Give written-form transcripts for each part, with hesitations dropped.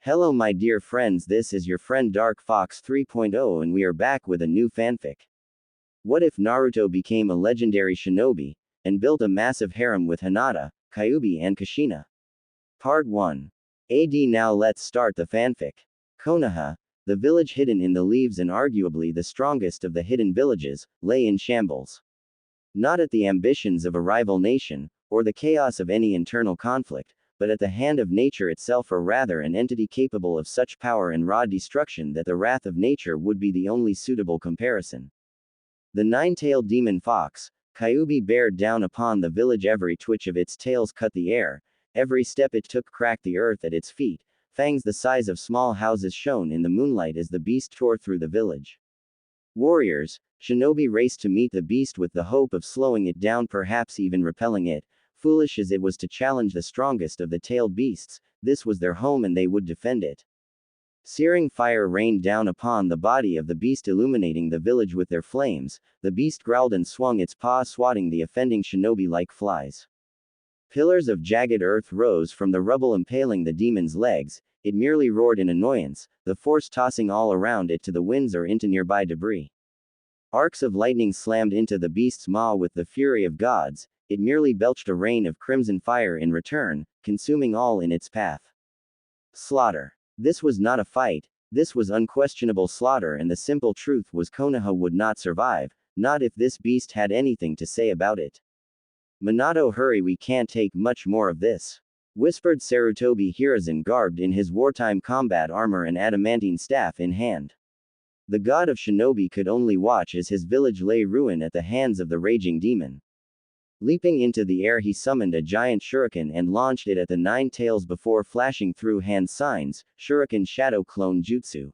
Hello my dear friends, this is your friend Dark Fox 3.0 and we are back with a new fanfic. What if Naruto became a legendary shinobi, and built a massive harem with Hinata, Kyuubi and Kushina? Part 1. Now let's start the fanfic. Konoha, the village hidden in the leaves and arguably the strongest of the hidden villages, lay in shambles. Not at the ambitions of a rival nation, or the chaos of any internal conflict, but at the hand of nature itself, or rather an entity capable of such power and raw destruction that the wrath of nature would be the only suitable comparison. The nine-tailed demon fox, Kyuubi, bared down upon the village. Every twitch of its tails cut the air, every step it took cracked the earth at its feet, fangs the size of small houses shone in the moonlight as the beast tore through the village. Warriors, shinobi raced to meet the beast with the hope of slowing it down, perhaps even repelling it. Foolish as it was to challenge the strongest of the tailed beasts, this was their home and they would defend it. Searing fire rained down upon the body of the beast, illuminating the village with their flames. The beast growled and swung its paw, swatting the offending shinobi like flies. Pillars of jagged earth rose from the rubble, impaling the demon's legs. It merely roared in annoyance, the force tossing all around it to the winds or into nearby debris. Arcs of lightning slammed into the beast's maw with the fury of gods. It merely belched a rain of crimson fire in return, consuming all in its path. Slaughter. This was not a fight, this was unquestionable slaughter, and the simple truth was Konoha would not survive, not if this beast had anything to say about it. Minato, hurry, we can't take much more of this, whispered Sarutobi Hiruzen, garbed in his wartime combat armor and adamantine staff in hand. The god of shinobi could only watch as his village lay ruin at the hands of the raging demon. Leaping into the air, he summoned a giant shuriken and launched it at the nine tails before flashing through hand signs, Shuriken Shadow Clone Jutsu.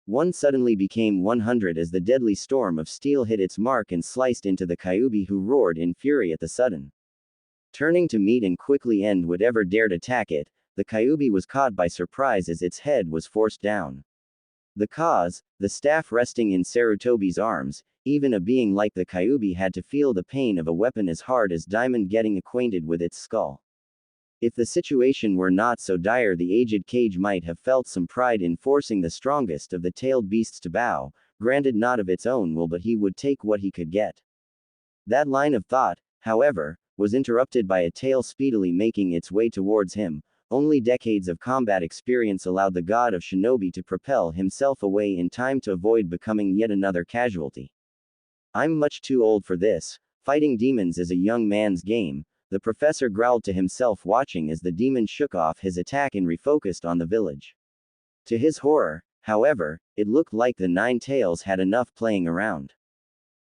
One suddenly became 100 as the deadly storm of steel hit its mark and sliced into the Kyuubi, who roared in fury at the sudden. Turning to meet and quickly end whatever dared attack it, the Kyuubi was caught by surprise as its head was forced down. The cause, the staff resting in Sarutobi's arms. Even a being like the Kyuubi had to feel the pain of a weapon as hard as diamond getting acquainted with its skull. If the situation were not so dire, the aged cage might have felt some pride in forcing the strongest of the tailed beasts to bow, granted not of its own will, but he would take what he could get. That line of thought, however, was interrupted by a tail speedily making its way towards him. Only decades of combat experience allowed the god of shinobi to propel himself away in time to avoid becoming yet another casualty. I'm much too old for this. Fighting demons is a young man's game, the professor growled to himself, watching as the demon shook off his attack and refocused on the village. To his horror, however, it looked like the nine tails had enough playing around.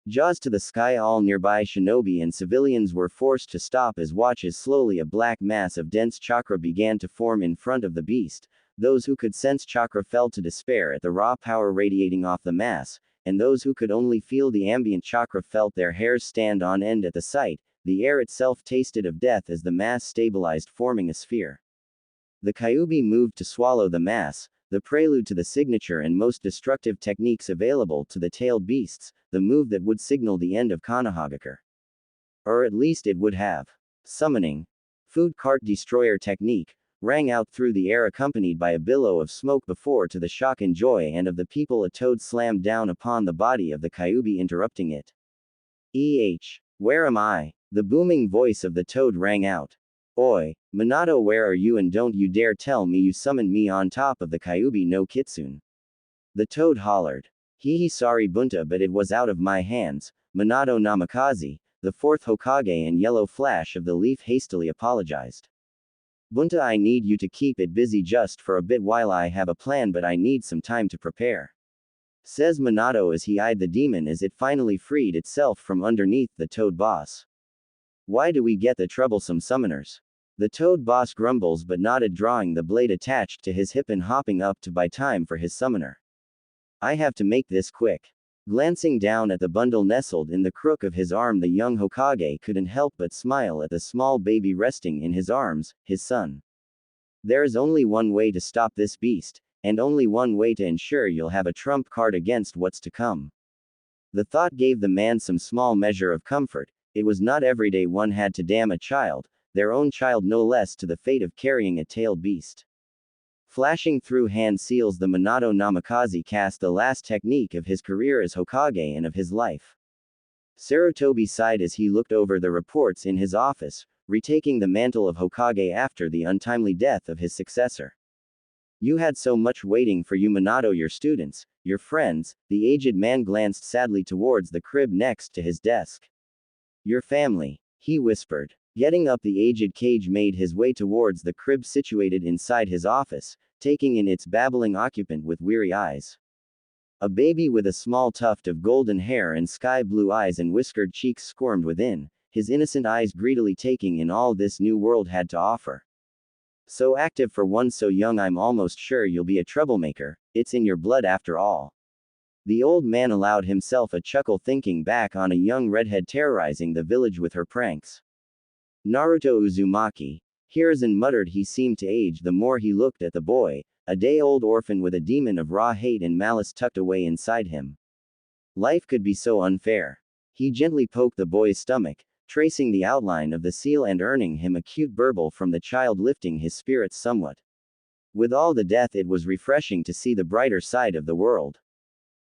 Jaws to the sky, all nearby shinobi and civilians were forced to stop as watches slowly a black mass of dense chakra began to form in front of the beast. Those who could sense chakra fell to despair at the raw power radiating off the mass, and those who could only feel the ambient chakra felt their hairs stand on end at the sight. The air itself tasted of death as the mass stabilized, forming a sphere. The Kyuubi moved to swallow the mass, the prelude to the signature and most destructive techniques available to the tailed beasts, the move that would signal the end of Konohagakure. Or at least it would have. Summoning. Food cart destroyer technique rang out through the air, accompanied by a billow of smoke. Before, to the shock and joy and of the people, a toad slammed down upon the body of the Kyuubi, interrupting it. Where am I? The booming voice of the toad rang out. Oi, Minato, where are you, and don't you dare tell me you summoned me on top of the Kyuubi no Kitsune. The toad hollered. Sorry Bunta, but it was out of my hands. Minato Namikaze, the fourth Hokage and Yellow Flash of the Leaf, hastily apologized. Bunta, I need you to keep it busy just for a bit while I have a plan, but I need some time to prepare, says Minato as he eyed the demon as it finally freed itself from underneath the toad boss. Why do we get the troublesome summoners? The toad boss grumbles but nodded, drawing the blade attached to his hip and hopping up to buy time for his summoner. I have to make this quick. Glancing down at the bundle nestled in the crook of his arm, the young Hokage couldn't help but smile at the small baby resting in his arms, his son. There is only one way to stop this beast, and only one way to ensure you'll have a trump card against what's to come. The thought gave the man some small measure of comfort. It was not every day one had to damn a child, their own child no less, to the fate of carrying a tailed beast. Flashing through hand seals, the Minato Namikaze cast the last technique of his career as Hokage and of his life. Sarutobi sighed as he looked over the reports in his office, retaking the mantle of Hokage after the untimely death of his successor. You had so much waiting for you, Minato, your students, your friends. The aged man glanced sadly towards the crib next to his desk. Your family, he whispered. Getting up, the aged Kage made his way towards the crib situated inside his office, taking in its babbling occupant with weary eyes. A baby with a small tuft of golden hair and sky-blue eyes and whiskered cheeks squirmed within, his innocent eyes greedily taking in all this new world had to offer. So active for one so young, I'm almost sure you'll be a troublemaker, it's in your blood after all. The old man allowed himself a chuckle thinking back on a young redhead terrorizing the village with her pranks. Naruto Uzumaki. Hiruzen muttered. He seemed to age the more he looked at the boy, a day-old orphan with a demon of raw hate and malice tucked away inside him. Life could be so unfair. He gently poked the boy's stomach, tracing the outline of the seal and earning him a cute burble from the child, lifting his spirits somewhat. With all the death, it was refreshing to see the brighter side of the world.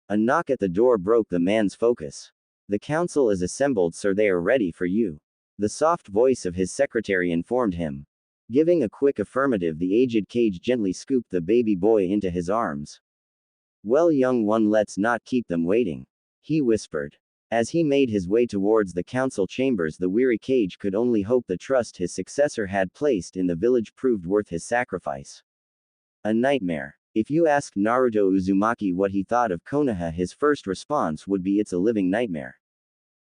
A knock at the door broke the man's focus. The council is assembled, sir. They are ready for you. The soft voice of his secretary informed him. Giving a quick affirmative, the aged Kage gently scooped the baby boy into his arms. Well, young one, let's not keep them waiting, he whispered. As he made his way towards the council chambers, the weary Kage could only hope the trust his successor had placed in the village proved worth his sacrifice. A nightmare. If you asked Naruto Uzumaki what he thought of Konoha, his first response would be, it's a living nightmare.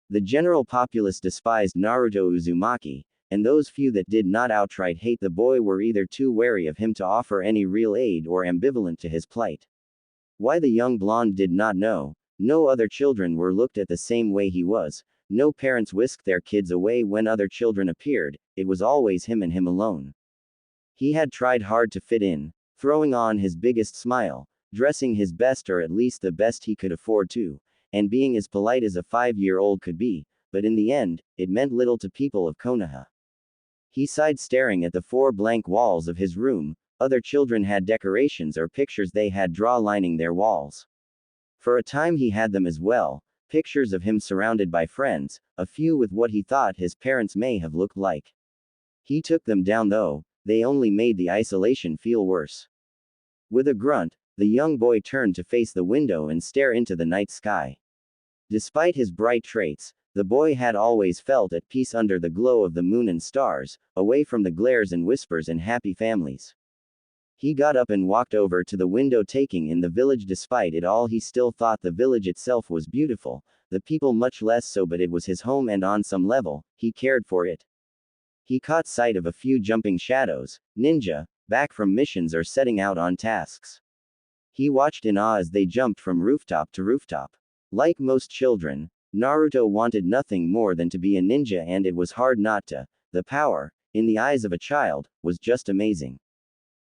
The general populace despised Naruto Uzumaki, and those few that did not outright hate the boy were either too wary of him to offer any real aid or ambivalent to his plight. Why the young blonde did not know. No other children were looked at the same way he was, no parents whisked their kids away when other children appeared, it was always him and him alone. He had tried hard to fit in, throwing on his biggest smile, dressing his best, or at least the best he could afford to, and being as polite as a 5-year-old could be, but in the end, it meant little to people of Konoha. He sighed, staring at the 4 blank walls of his room. Other children had decorations or pictures they had drawn lining their walls. For a time he had them as well, pictures of him surrounded by friends, a few with what he thought his parents may have looked like. He took them down though, they only made the isolation feel worse. With a grunt, the young boy turned to face the window and stare into the night sky. Despite his bright traits, the boy had always felt at peace under the glow of the moon and stars, away from the glares and whispers and happy families. He got up and walked over to the window, taking in the village. Despite it all, he still thought the village itself was beautiful, the people much less so, but it was his home and on some level, he cared for it. He caught sight of a few jumping shadows, ninja, back from missions or setting out on tasks. He watched in awe as they jumped from rooftop to rooftop. Like most children, Naruto wanted nothing more than to be a ninja, and it was hard not to. The power, in the eyes of a child, was just amazing.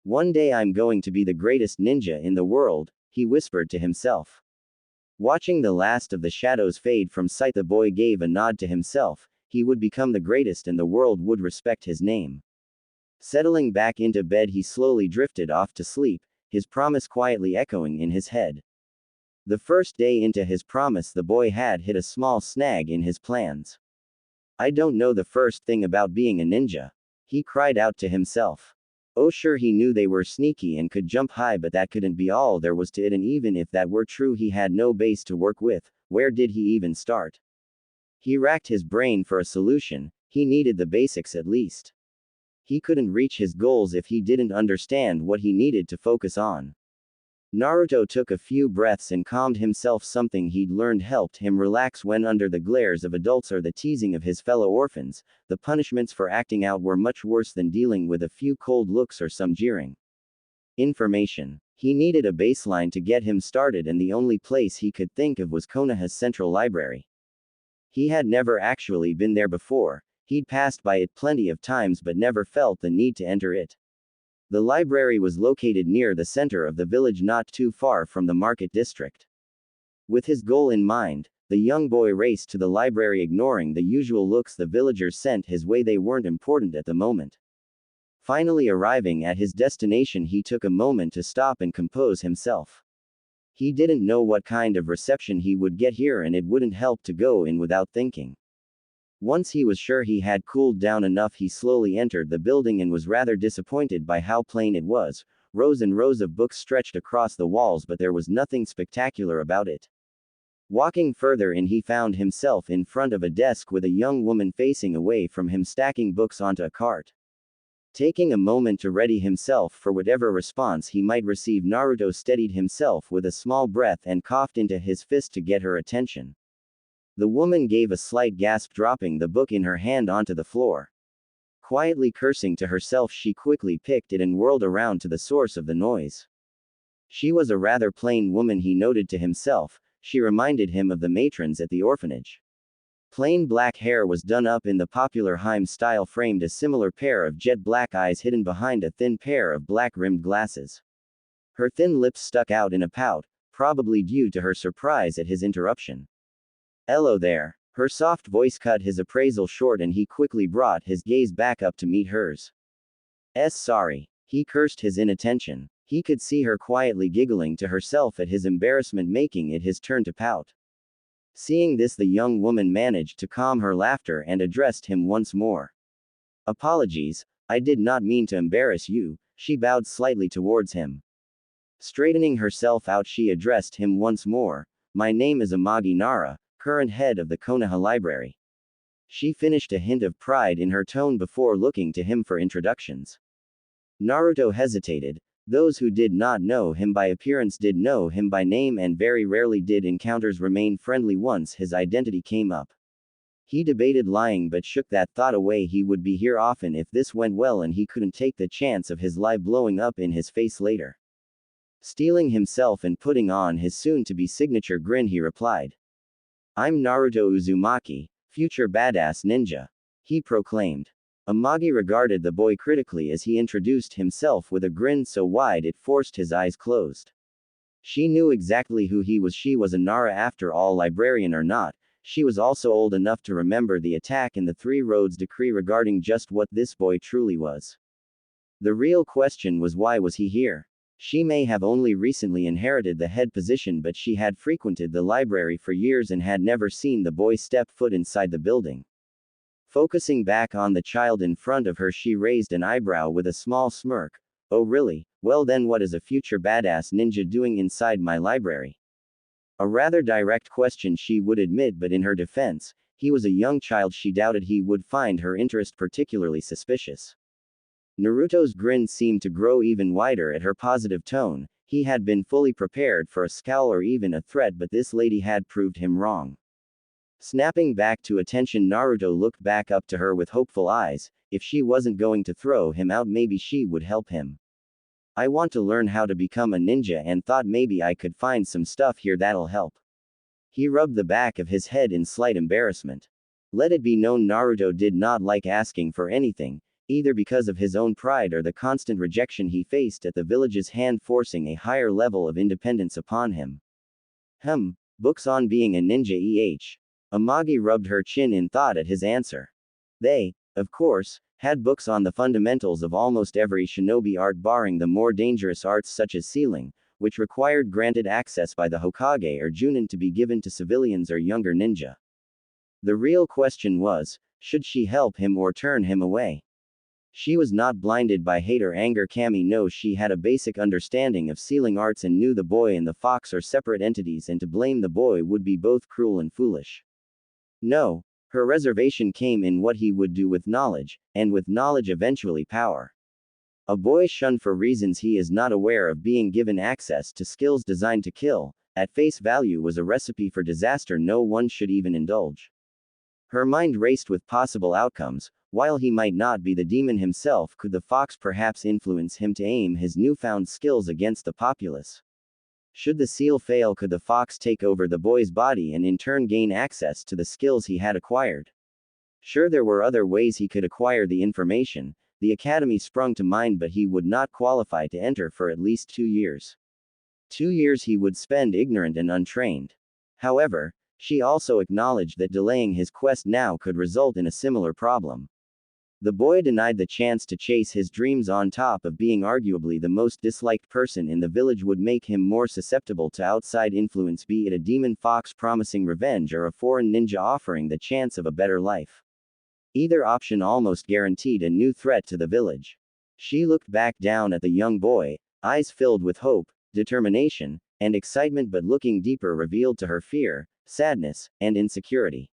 One day I'm going to be the greatest ninja in the world, he whispered to himself. Watching the last of the shadows fade from sight, the boy gave a nod to himself. He would become the greatest and the world would respect his name. Settling back into bed, he slowly drifted off to sleep, his promise quietly echoing in his head. The first day into his promise, the boy had hit a small snag in his plans. I don't know the first thing about being a ninja, he cried out to himself. Oh sure, he knew they were sneaky and could jump high, but that couldn't be all there was to it, and even if that were true, he had no base to work with. Where did he even start? He racked his brain for a solution. He needed the basics at least. He couldn't reach his goals if he didn't understand what he needed to focus on. Naruto took a few breaths and calmed himself. Something he'd learned helped him relax when under the glares of adults or the teasing of his fellow orphans. The punishments for acting out were much worse than dealing with a few cold looks or some jeering. Information. He needed a baseline to get him started, and the only place he could think of was Konoha's central library. He had never actually been there before. He'd passed by it plenty of times but never felt the need to enter it. The library was located near the center of the village, not too far from the market district. With his goal in mind, the young boy raced to the library, ignoring the usual looks the villagers sent his way. They weren't important at the moment. Finally arriving at his destination, he took a moment to stop and compose himself. He didn't know what kind of reception he would get here, and it wouldn't help to go in without thinking. Once he was sure he had cooled down enough, he slowly entered the building and was rather disappointed by how plain it was. Rows and rows of books stretched across the walls, but there was nothing spectacular about it. Walking further in, he found himself in front of a desk with a young woman facing away from him, stacking books onto a cart. Taking a moment to ready himself for whatever response he might receive, Naruto steadied himself with a small breath and coughed into his fist to get her attention. The woman gave a slight gasp, dropping the book in her hand onto the floor. Quietly cursing to herself, she quickly picked it and whirled around to the source of the noise. She was a rather plain woman, he noted to himself. She reminded him of the matrons at the orphanage. Plain black hair was done up in the popular Harem style, framed a similar pair of jet black eyes hidden behind a thin pair of black-rimmed glasses. Her thin lips stuck out in a pout, probably due to her surprise at his interruption. "Hello there." Her soft voice cut his appraisal short, and he quickly brought his gaze back up to meet hers. Sorry." He cursed his inattention. He could see her quietly giggling to herself at his embarrassment, making it his turn to pout. Seeing this, the young woman managed to calm her laughter and addressed him once more. "Apologies, I did not mean to embarrass you." She bowed slightly towards him. Straightening herself out, she addressed him once more. "My name is Amagi Nara, current head of the Konoha Library." She finished, a hint of pride in her tone before looking to him for introductions. Naruto hesitated. Those who did not know him by appearance did know him by name, and very rarely did encounters remain friendly once his identity came up. He debated lying, but shook that thought away. He would be here often if this went well, and he couldn't take the chance of his lie blowing up in his face later. Steeling himself and putting on his soon-to-be signature grin, he replied. "I'm Naruto Uzumaki, future badass ninja," he proclaimed. Amagi regarded the boy critically as he introduced himself with a grin so wide it forced his eyes closed. She knew exactly who he was. She was a Nara after all, librarian or not. She was also old enough to remember the attack in the Three Roads decree regarding just what this boy truly was. The real question was, why was he here? She may have only recently inherited the head position, but she had frequented the library for years and had never seen the boy step foot inside the building. Focusing back on the child in front of her, she raised an eyebrow with a small smirk. "Oh really? Well then, what is a future badass ninja doing inside my library?" A rather direct question, she would admit, but in her defense, he was a young child. She doubted he would find her interest particularly suspicious. Naruto's grin seemed to grow even wider at her positive tone. He had been fully prepared for a scowl or even a threat, but this lady had proved him wrong. Snapping back to attention, Naruto looked back up to her with hopeful eyes. If she wasn't going to throw him out, maybe she would help him. "I want to learn how to become a ninja and thought maybe I could find some stuff here that'll help." He rubbed the back of his head in slight embarrassment. Let it be known, Naruto did not like asking for anything, either because of his own pride or the constant rejection he faced at the village's hand, forcing a higher level of independence upon him. Books on being a ninja. Amagi rubbed her chin in thought at his answer. They, of course, had books on the fundamentals of almost every shinobi art, barring the more dangerous arts such as sealing, which required granted access by the Hokage or Junin to be given to civilians or younger ninja. The real question was, should she help him or turn him away? She was not blinded by hate or anger. Kami knows she had a basic understanding of sealing arts and knew the boy and the fox are separate entities, and to blame the boy would be both cruel and foolish. No, her reservation came in what he would do with knowledge, and with knowledge eventually power. A boy shunned for reasons he is not aware of being given access to skills designed to kill, at face value, was a recipe for disaster no one should even indulge. Her mind raced with possible outcomes. While he might not be the demon himself, could the fox perhaps influence him to aim his newfound skills against the populace? Should the seal fail, could the fox take over the boy's body and in turn gain access to the skills he had acquired? Sure, there were other ways he could acquire the information. The academy sprung to mind, but he would not qualify to enter for at least 2 years. 2 years he would spend ignorant and untrained. However, she also acknowledged that delaying his quest now could result in a similar problem. The boy denied the chance to chase his dreams on top of being arguably the most disliked person in the village would make him more susceptible to outside influence, be it a demon fox promising revenge or a foreign ninja offering the chance of a better life. Either option almost guaranteed a new threat to the village. She looked back down at the young boy, eyes filled with hope, determination, and excitement, but looking deeper revealed to her fear, sadness, and insecurity.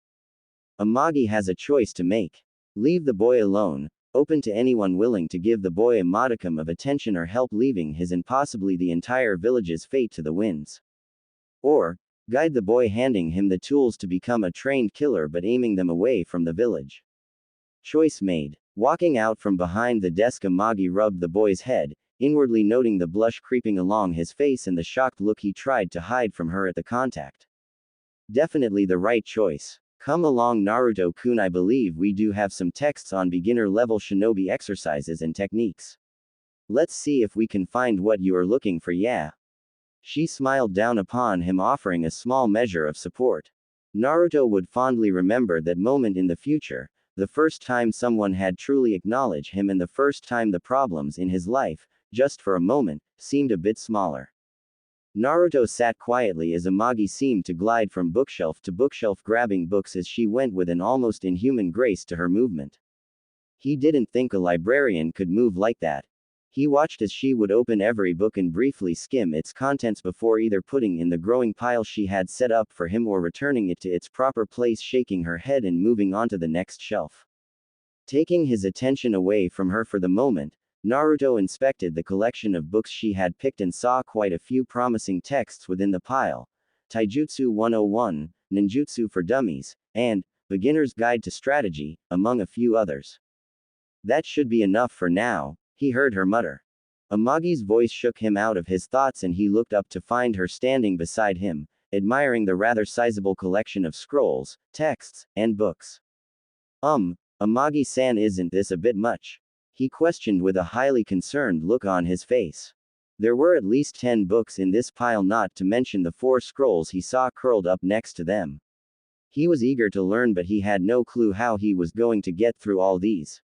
Amagi has a choice to make. Leave the boy alone, open to anyone willing to give the boy a modicum of attention or help, leaving his and possibly the entire village's fate to the winds. Or, guide the boy, handing him the tools to become a trained killer but aiming them away from the village. Choice made. Walking out from behind the desk, Amagi rubbed the boy's head, inwardly noting the blush creeping along his face and the shocked look he tried to hide from her at the contact. Definitely the right choice. Come along, Naruto-kun. I believe we do have some texts on beginner-level shinobi exercises and techniques. Let's see if we can find what you are looking for, yeah. She smiled down upon him, offering a small measure of support. Naruto would fondly remember that moment in the future, the first time someone had truly acknowledged him and the first time the problems in his life, just for a moment, seemed a bit smaller. Naruto sat quietly as Amagi seemed to glide from bookshelf to bookshelf, grabbing books as she went with an almost inhuman grace to her movement. He didn't think a librarian could move like that. He watched as she would open every book and briefly skim its contents before either putting in the growing pile she had set up for him or returning it to its proper place, shaking her head and moving on to the next shelf. Taking his attention away from her for the moment, Naruto inspected the collection of books she had picked and saw quite a few promising texts within the pile. Taijutsu 101, Ninjutsu for Dummies, and Beginner's Guide to Strategy, among a few others. That should be enough for now, he heard her mutter. Amagi's voice shook him out of his thoughts and he looked up to find her standing beside him, admiring the rather sizable collection of scrolls, texts, and books. Amagi-san, isn't this a bit much? He questioned with a highly concerned look on his face. There were at least 10 books in this pile, not to mention the 4 scrolls he saw curled up next to them. He was eager to learn, but he had no clue how he was going to get through all these.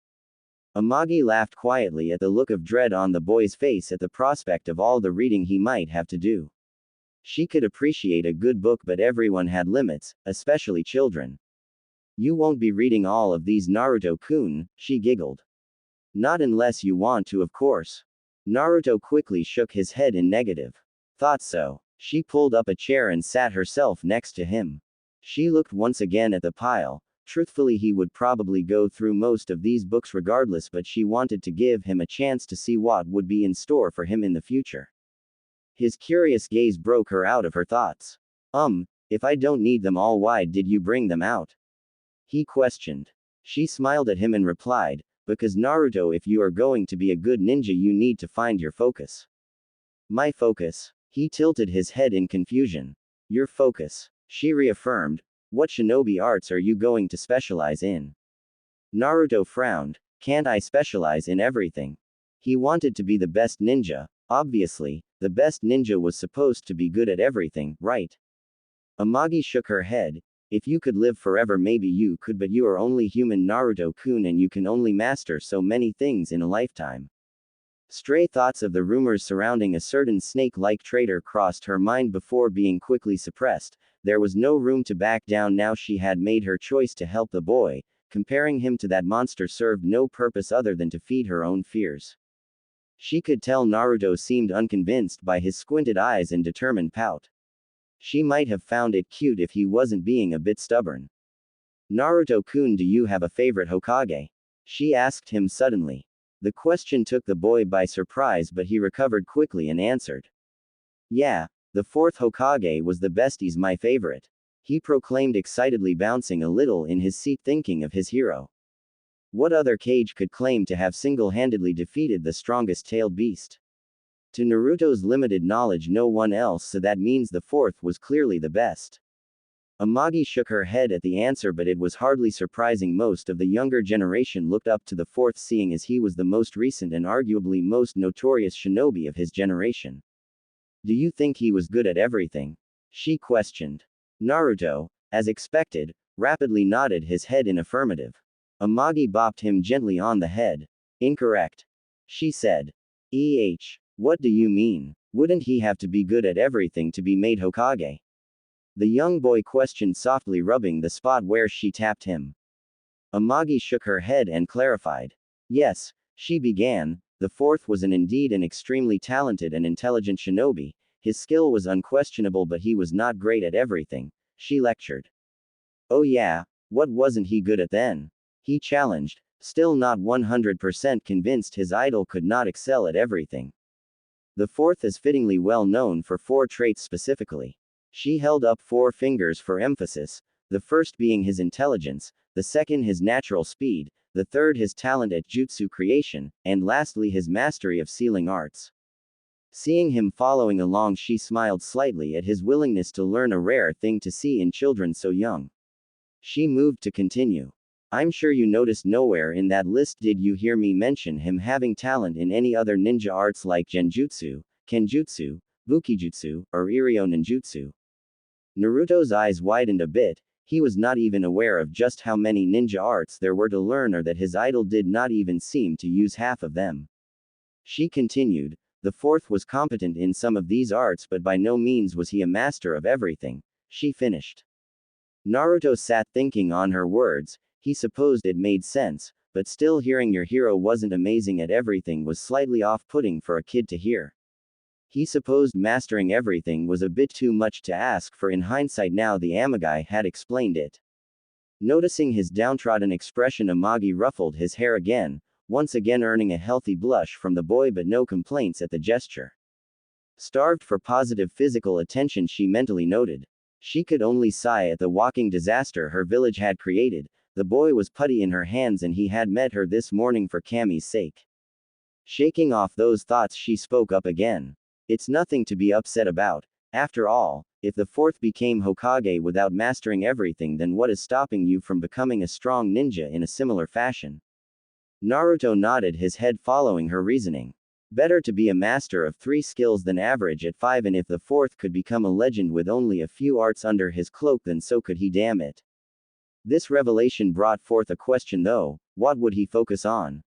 Amagi laughed quietly at the look of dread on the boy's face at the prospect of all the reading he might have to do. She could appreciate a good book, but everyone had limits, especially children. You won't be reading all of these, Naruto-kun, she giggled. Not unless you want to, of course. Naruto quickly shook his head in negative. Thought so. She pulled up a chair and sat herself next to him. She looked once again at the pile. Truthfully, he would probably go through most of these books regardless, but she wanted to give him a chance to see what would be in store for him in the future. His curious gaze broke her out of her thoughts. If I don't need them all, why did you bring them out? He questioned. She smiled at him and replied, because Naruto, if you are going to be a good ninja, you need to find your focus. My focus? He tilted his head in confusion. Your focus, she reaffirmed. What shinobi arts are you going to specialize in? Naruto frowned. Can't I specialize in everything? He wanted to be the best ninja. Obviously, the best ninja was supposed to be good at everything, right? Amagi shook her head. If you could live forever, maybe you could, but you are only human, Naruto-kun, and you can only master so many things in a lifetime. Stray thoughts of the rumors surrounding a certain snake-like traitor crossed her mind before being quickly suppressed. There was no room to back down now. She had made her choice to help the boy. Comparing him to that monster served no purpose other than to feed her own fears. She could tell Naruto seemed unconvinced by his squinted eyes and determined pout. She might have found it cute if he wasn't being a bit stubborn. Naruto-kun, do you have a favorite Hokage? She asked him suddenly. The question took the boy by surprise, but he recovered quickly and answered. Yeah, the 4th Hokage was the best. He's my favorite. He proclaimed excitedly, bouncing a little in his seat thinking of his hero. What other Kage could claim to have single-handedly defeated the strongest tailed beast? To Naruto's limited knowledge, no one else, so that means the 4th was clearly the best. Amagi shook her head at the answer, but it was hardly surprising. Most of the younger generation looked up to the 4th, seeing as he was the most recent and arguably most notorious shinobi of his generation. Do you think he was good at everything? She questioned. Naruto, as expected, rapidly nodded his head in affirmative. Amagi bopped him gently on the head. Incorrect. She said. What do you mean? Wouldn't he have to be good at everything to be made Hokage? The young boy questioned softly, rubbing the spot where she tapped him. Amagi shook her head and clarified. Yes, she began. The fourth was indeed an extremely talented and intelligent shinobi. His skill was unquestionable, but he was not great at everything, she lectured. Oh yeah, what wasn't he good at then? He challenged, still not 100% convinced his idol could not excel at everything. The fourth is fittingly well known for 4 traits specifically. She held up 4 fingers for emphasis, the first being his intelligence, the second his natural speed, the third his talent at jutsu creation, and lastly his mastery of sealing arts. Seeing him following along, she smiled slightly at his willingness to learn, a rare thing to see in children so young. She moved to continue. I'm sure you noticed nowhere in that list did you hear me mention him having talent in any other ninja arts like genjutsu, kenjutsu, bukijutsu, or iryo ninjutsu. Naruto's eyes widened a bit. He was not even aware of just how many ninja arts there were to learn, or that his idol did not even seem to use half of them. She continued, the fourth was competent in some of these arts, but by no means was he a master of everything. She finished. Naruto sat thinking on her words. He supposed it made sense, but still, hearing your hero wasn't amazing at everything was slightly off-putting for a kid to hear. He supposed mastering everything was a bit too much to ask for. In hindsight, now the Amagi had explained it. Noticing his downtrodden expression, Amagi ruffled his hair again, once again earning a healthy blush from the boy, but no complaints at the gesture. Starved for positive physical attention, she mentally noted. She could only sigh at the walking disaster her village had created. The boy was putty in her hands, and he had met her this morning for Kami's sake. Shaking off those thoughts, she spoke up again. It's nothing to be upset about. After all, if the fourth became Hokage without mastering everything, then what is stopping you from becoming a strong ninja in a similar fashion? Naruto nodded his head, following her reasoning. Better to be a master of 3 skills than average at 5, and if the fourth could become a legend with only a few arts under his cloak, then so could he, damn it. This revelation brought forth a question though: what would he focus on?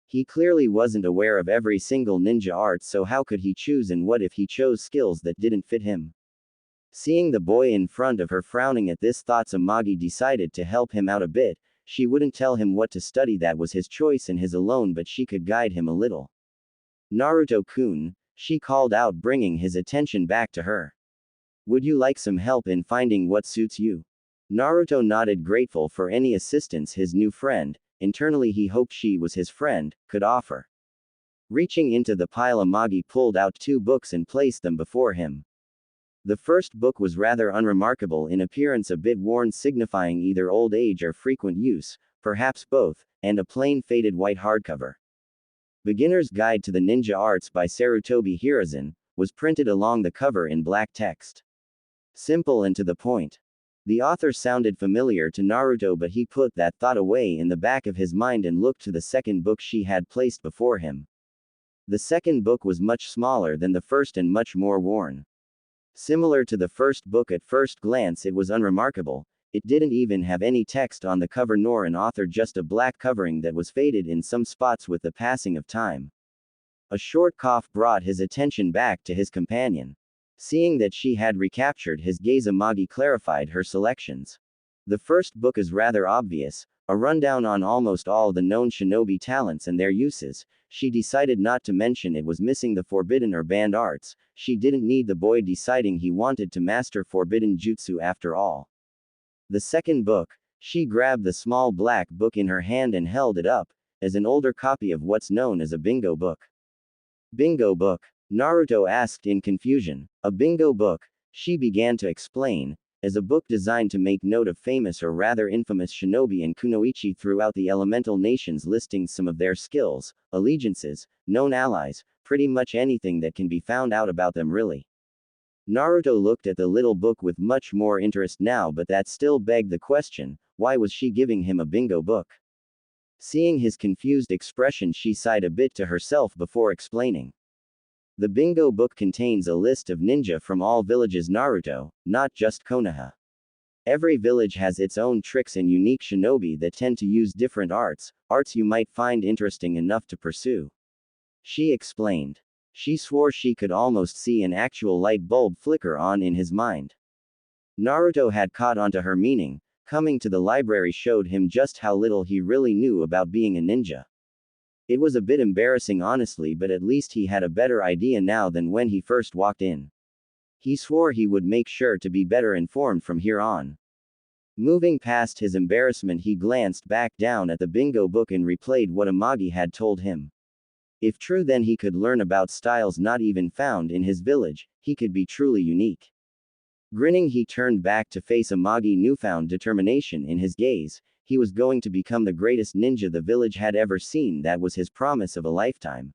He clearly wasn't aware of every single ninja art, so how could he choose, and what if he chose skills that didn't fit him? Seeing the boy in front of her frowning at this thought, Amagi decided to help him out a bit. She wouldn't tell him what to study, that was his choice and his alone, but she could guide him a little. Naruto-kun, she called out, bringing his attention back to her. Would you like some help in finding what suits you? Naruto nodded, grateful for any assistance his new friend, internally he hoped she was his friend, could offer. Reaching into the pile, Amagi pulled out 2 books and placed them before him. The first book was rather unremarkable in appearance, a bit worn, signifying either old age or frequent use, perhaps both, and a plain faded white hardcover. Beginner's Guide to the Ninja Arts by Sarutobi Hiruzen was printed along the cover in black text. Simple and to the point. The author sounded familiar to Naruto, but he put that thought away in the back of his mind and looked to the second book she had placed before him. The second book was much smaller than the first and much more worn. Similar to the first book at first glance, it was unremarkable. It didn't even have any text on the cover nor an author, just a black covering that was faded in some spots with the passing of time. A short cough brought his attention back to his companion. Seeing that she had recaptured his gaze, Amagi clarified her selections. The first book is rather obvious, a rundown on almost all the known shinobi talents and their uses. She decided not to mention it was missing the forbidden or banned arts. She didn't need the boy deciding he wanted to master forbidden jutsu after all. The second book, she grabbed the small black book in her hand and held it up, as an older copy of what's known as a bingo book. Bingo book? Naruto asked in confusion. A bingo book, she began to explain, as a book designed to make note of famous or rather infamous shinobi and kunoichi throughout the elemental nations, listing some of their skills, allegiances, known allies, pretty much anything that can be found out about them really. Naruto looked at the little book with much more interest now, but that still begged the question, why was she giving him a bingo book? Seeing his confused expression, she sighed a bit to herself before explaining. The bingo book contains a list of ninja from all villages Naruto, not just Konoha. Every village has its own tricks and unique shinobi that tend to use different arts you might find interesting enough to pursue. She explained. She swore she could almost see an actual light bulb flicker on in his mind. Naruto had caught onto her meaning. Coming to the library showed him just how little he really knew about being a ninja. It was a bit embarrassing honestly, but at least he had a better idea now than when he first walked in. He swore he would make sure to be better informed from here on. Moving past his embarrassment, he glanced back down at the bingo book and replayed what Amagi had told him. If true, then he could learn about styles not even found in his village. He could be truly unique. Grinning, he turned back to face Amagi, newfound determination in his gaze. He was going to become the greatest ninja the village had ever seen. That was his promise of a lifetime.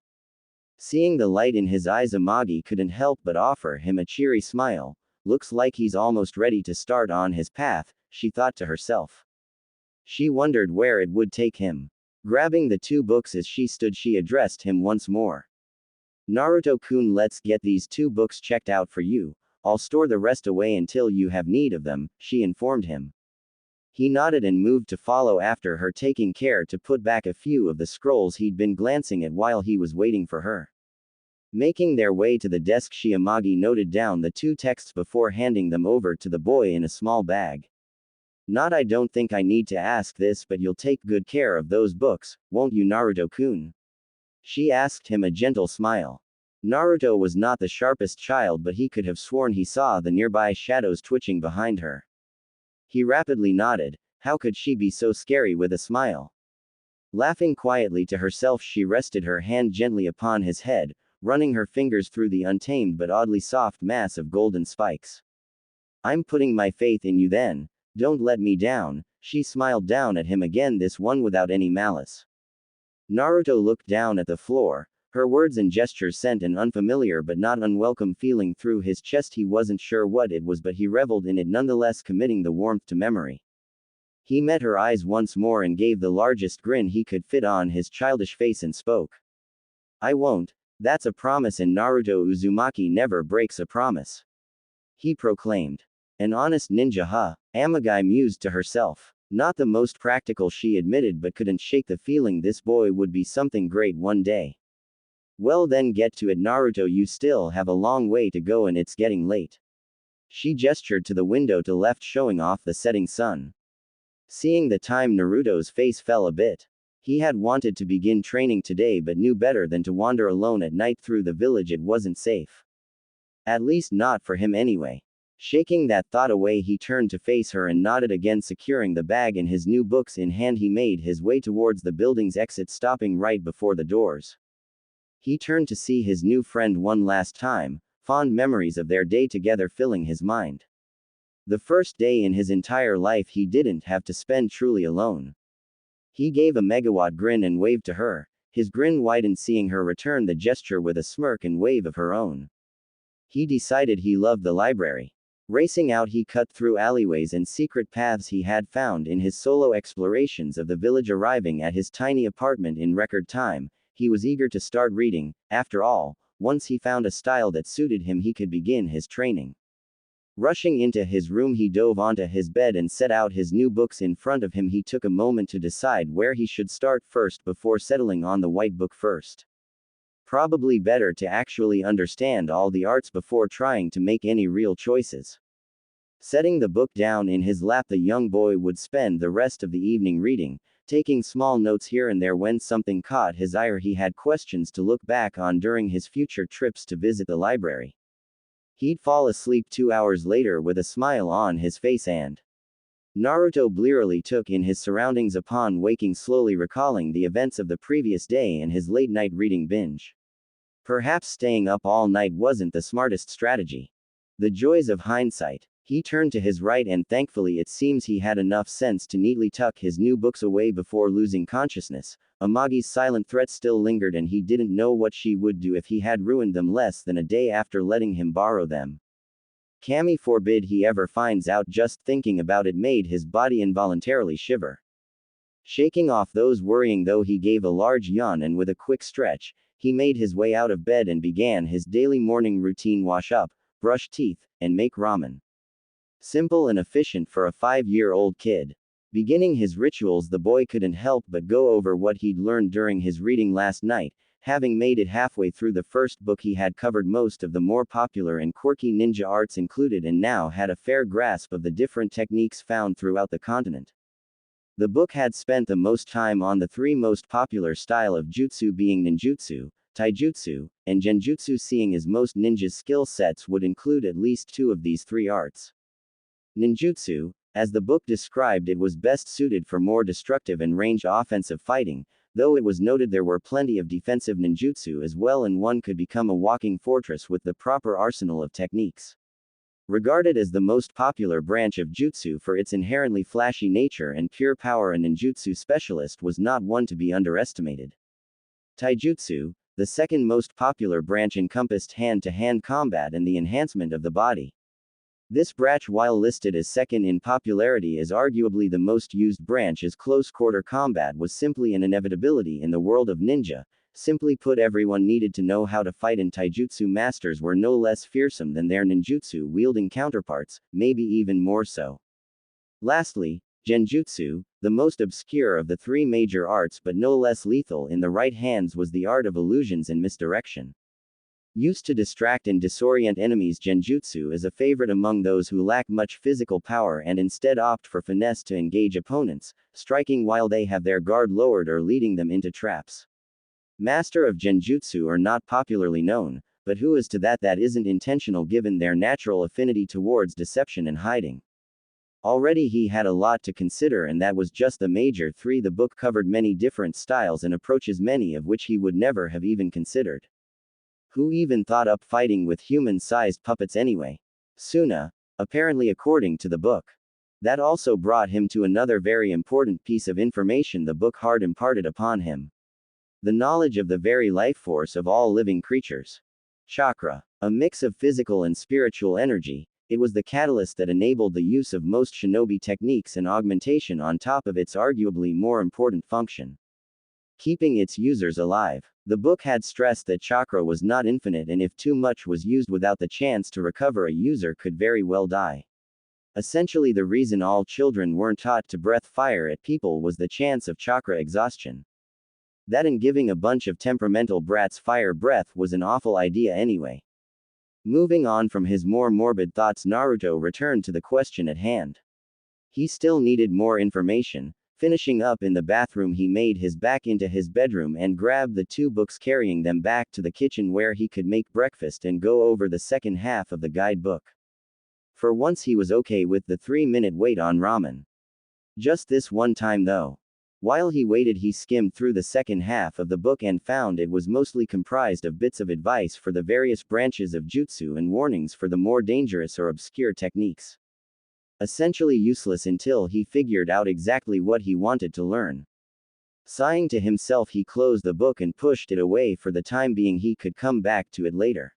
Seeing the light in his eyes, Amagi couldn't help but offer him a cheery smile. Looks like he's almost ready to start on his path, she thought to herself. She wondered where it would take him. Grabbing the two books as she stood, she addressed him once more. Naruto-kun, let's get these two books checked out for you. I'll store the rest away until you have need of them, she informed him. He nodded and moved to follow after her, taking care to put back a few of the scrolls he'd been glancing at while he was waiting for her. Making their way to the desk, Amagi noted down the two texts before handing them over to the boy in a small bag. I don't think I need to ask this, but you'll take good care of those books, won't you, Naruto-kun? She asked him, a gentle smile. Naruto was not the sharpest child, but he could have sworn he saw the nearby shadows twitching behind her. He rapidly nodded. How could she be so scary with a smile? Laughing quietly to herself, she rested her hand gently upon his head, running her fingers through the untamed but oddly soft mass of golden spikes. I'm putting my faith in you then. Don't let me down. She smiled down at him again, this one without any malice. Naruto looked down at the floor. Her words and gestures sent an unfamiliar but not unwelcome feeling through his chest. He wasn't sure what it was, but he reveled in it nonetheless, committing the warmth to memory. He met her eyes once more and gave the largest grin he could fit on his childish face and spoke. I won't. That's a promise, and Naruto Uzumaki never breaks a promise. He proclaimed. An honest ninja, huh? Amagi mused to herself. Not the most practical, she admitted, but couldn't shake the feeling this boy would be something great one day. Well then, get to it, Naruto, you still have a long way to go and it's getting late. She gestured to the window to left, showing off the setting sun. Seeing the time, Naruto's face fell a bit. He had wanted to begin training today but knew better than to wander alone at night through the village. It wasn't safe. At least not for him anyway. Shaking that thought away, he turned to face her and nodded again. Securing the bag and his new books in hand, he made his way towards the building's exit, stopping right before the doors. He turned to see his new friend one last time, fond memories of their day together filling his mind. The first day in his entire life he didn't have to spend truly alone. He gave a megawatt grin and waved to her. His grin widened, seeing her return the gesture with a smirk and wave of her own. He decided he loved the library. Racing out, he cut through alleyways and secret paths he had found in his solo explorations of the village. Arriving at his tiny apartment in record time, he was eager to start reading. After all, once he found a style that suited him, he could begin his training. Rushing into his room, he dove onto his bed and set out his new books in front of him. He took a moment to decide where he should start first before settling on the white book first. Probably better to actually understand all the arts before trying to make any real choices. Setting the book down in his lap, the young boy would spend the rest of the evening reading, taking small notes here and there. When something caught his eye, he had questions to look back on during his future trips to visit the library. He'd fall asleep 2 hours later with a smile on his face, and Naruto blearily took in his surroundings upon waking, slowly recalling the events of the previous day and his late-night reading binge. Perhaps staying up all night wasn't the smartest strategy. The joys of hindsight. He turned to his right and thankfully it seems he had enough sense to neatly tuck his new books away before losing consciousness. Amagi's silent threat still lingered, and he didn't know what she would do if he had ruined them less than a day after letting him borrow them. Kami forbid he ever finds out. Just thinking about it made his body involuntarily shiver. Shaking off those worrying though, he gave a large yawn and with a quick stretch, he made his way out of bed and began his daily morning routine: wash up, brush teeth, and make ramen. Simple and efficient for a 5-year-old kid. Beginning his rituals, the boy couldn't help but go over what he'd learned during his reading last night. Having made it halfway through the first book, he had covered most of the more popular and quirky ninja arts included and now had a fair grasp of the different techniques found throughout the continent. The book had spent the most time on the three most popular style of jutsu, being ninjutsu, taijutsu, and genjutsu, seeing as most ninjas' skill sets would include at least two of these three arts. Ninjutsu, as the book described it, was best suited for more destructive and ranged offensive fighting, though it was noted there were plenty of defensive ninjutsu as well, and one could become a walking fortress with the proper arsenal of techniques. Regarded as the most popular branch of jutsu for its inherently flashy nature and pure power, a ninjutsu specialist was not one to be underestimated. Taijutsu, the second most popular branch, encompassed hand-to-hand combat and the enhancement of the body. This branch, while listed as second in popularity, is arguably the most used branch, as close-quarter combat was simply an inevitability in the world of ninja. Simply put, everyone needed to know how to fight, and taijutsu masters were no less fearsome than their ninjutsu-wielding counterparts, maybe even more so. Lastly, genjutsu, the most obscure of the three major arts but no less lethal in the right hands, was the art of illusions and misdirection. Used to distract and disorient enemies, genjutsu is a favorite among those who lack much physical power and instead opt for finesse to engage opponents, striking while they have their guard lowered or leading them into traps. Master of genjutsu are not popularly known, but who is to that? That isn't intentional given their natural affinity towards deception and hiding. Already he had a lot to consider, and that was just the major three. The book covered many different styles and approaches, many of which he would never have even considered. Who even thought up fighting with human-sized puppets anyway? Suna, apparently, according to the book. That also brought him to another very important piece of information the book hard imparted upon him. The knowledge of the very life force of all living creatures. Chakra. A mix of physical and spiritual energy, it was the catalyst that enabled the use of most shinobi techniques and augmentation on top of its arguably more important function: keeping its users alive. The book had stressed that chakra was not infinite, and if too much was used without the chance to recover, a user could very well die. Essentially, the reason all children weren't taught to breath fire at people was the chance of chakra exhaustion. That and giving a bunch of temperamental brats fire breath was an awful idea anyway. Moving on from his more morbid thoughts, Naruto returned to the question at hand. He still needed more information. Finishing up in the bathroom, he made his back into his bedroom and grabbed the two books, carrying them back to the kitchen where he could make breakfast and go over the second half of the guidebook. For once he was okay with the 3-minute wait on ramen. Just this one time though. While he waited, he skimmed through the second half of the book and found it was mostly comprised of bits of advice for the various branches of jutsu and warnings for the more dangerous or obscure techniques. Essentially useless until he figured out exactly what he wanted to learn. Sighing to himself, he closed the book and pushed it away for the time being. He could come back to it later.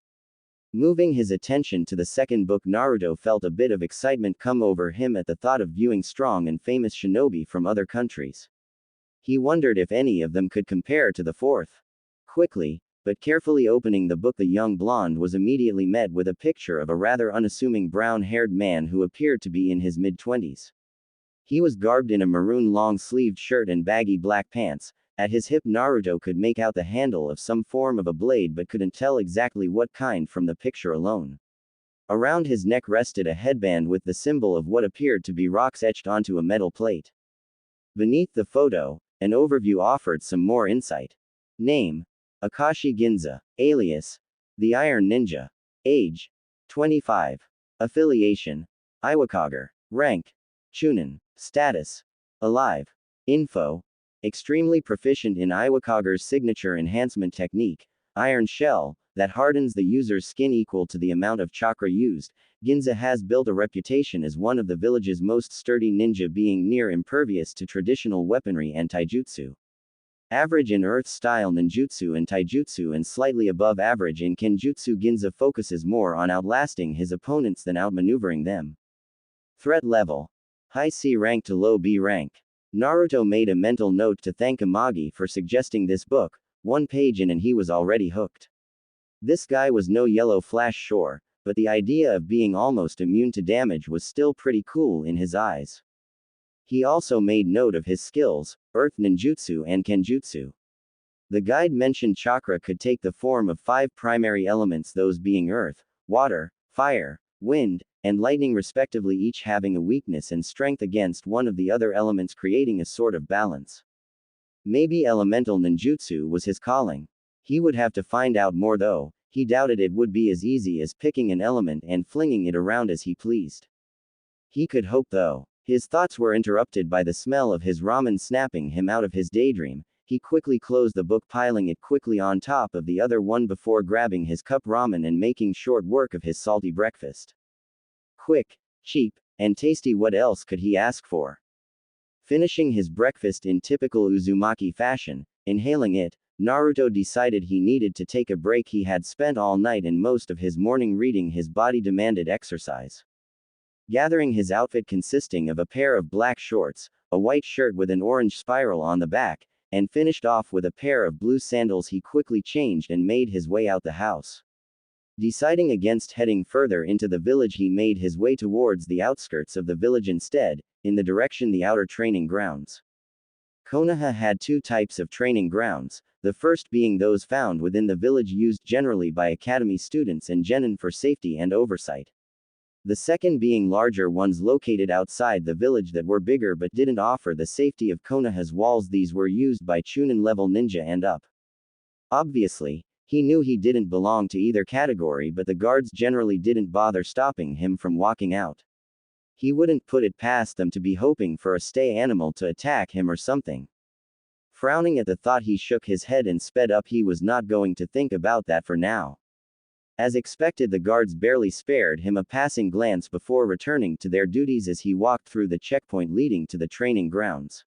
Moving his attention to the second book, Naruto felt a bit of excitement come over him at the thought of viewing strong and famous shinobi from other countries. He wondered if any of them could compare to the fourth. Quickly, but carefully opening the book, the young blonde was immediately met with a picture of a rather unassuming brown-haired man who appeared to be in his mid-20s. He was garbed in a maroon long-sleeved shirt and baggy black pants. At his hip, Naruto could make out the handle of some form of a blade but couldn't tell exactly what kind from the picture alone. Around his neck rested a headband with the symbol of what appeared to be rocks etched onto a metal plate. Beneath the photo, an overview offered some more insight. Name: Akashi Ginza. Alias: the Iron Ninja. Age: 25. Affiliation: Iwakager. Rank: Chunin. Status: alive. Info: extremely proficient in Iwakager's signature enhancement technique, Iron Shell, that hardens the user's skin equal to the amount of chakra used. Ginza has built a reputation as one of the village's most sturdy ninja, being near impervious to traditional weaponry and taijutsu. Average in earth-style ninjutsu and taijutsu and slightly above average in kenjutsu. Ginza focuses more on outlasting his opponents than outmaneuvering them. Threat level: high C rank to low B rank. Naruto made a mental note to thank Amagi for suggesting this book. 1 page in and he was already hooked. This guy was no yellow flash, sure, but the idea of being almost immune to damage was still pretty cool in his eyes. He also made note of his skills, earth ninjutsu and kenjutsu. The guide mentioned chakra could take the form of 5 primary elements, those being earth, water, fire, wind, and lightning respectively, each having a weakness and strength against one of the other elements, creating a sort of balance. Maybe elemental ninjutsu was his calling. He would have to find out more though. He doubted it would be as easy as picking an element and flinging it around as he pleased. He could hope though. His thoughts were interrupted by the smell of his ramen snapping him out of his daydream. He quickly closed the book, piling it quickly on top of the other one before grabbing his cup ramen and making short work of his salty breakfast. Quick, cheap, and tasty, what else could he ask for? Finishing his breakfast in typical Uzumaki fashion, inhaling it, Naruto decided he needed to take a break. He had spent all night and most of his morning reading. His body demanded exercise. Gathering his outfit consisting of a pair of black shorts, a white shirt with an orange spiral on the back, and finished off with a pair of blue sandals, he quickly changed and made his way out the house. Deciding against heading further into the village, he made his way towards the outskirts of the village instead, in the direction the outer training grounds. Konoha had 2 types of training grounds, the first being those found within the village, used generally by academy students and genin for safety and oversight. The second being larger ones located outside the village that were bigger but didn't offer the safety of Konoha's walls. These were used by Chunin level ninja and up. Obviously, he knew he didn't belong to either category, but the guards generally didn't bother stopping him from walking out. He wouldn't put it past them to be hoping for a stray animal to attack him or something. Frowning at the thought, he shook his head and sped up. He was not going to think about that for now. As expected, the guards barely spared him a passing glance before returning to their duties as he walked through the checkpoint leading to the training grounds.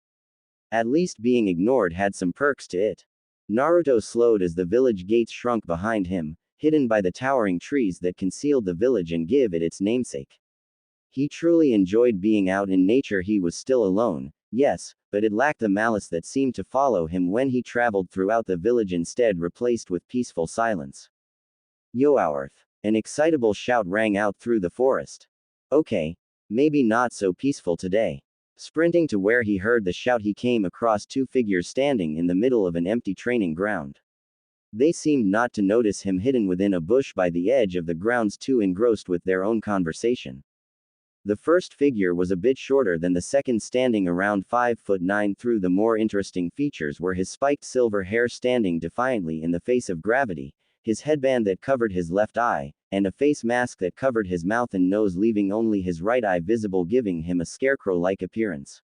At least being ignored had some perks to it. Naruto slowed as the village gates shrunk behind him, hidden by the towering trees that concealed the village and give it its namesake. He truly enjoyed being out in nature. He was still alone, yes, but it lacked the malice that seemed to follow him when he traveled throughout the village, instead replaced with peaceful silence. Yoarth! An excitable shout rang out through the forest. Okay, maybe not so peaceful today. Sprinting to where he heard the shout, he came across 2 figures standing in the middle of an empty training ground. They seemed not to notice him, hidden within a bush by the edge of the grounds, too engrossed with their own conversation. The first figure was a bit shorter than the second, standing around 5'9". Through the more interesting features were his spiked silver hair standing defiantly in the face of gravity, his headband that covered his left eye, and a face mask that covered his mouth and nose, leaving only his right eye visible, giving him a scarecrow-like appearance.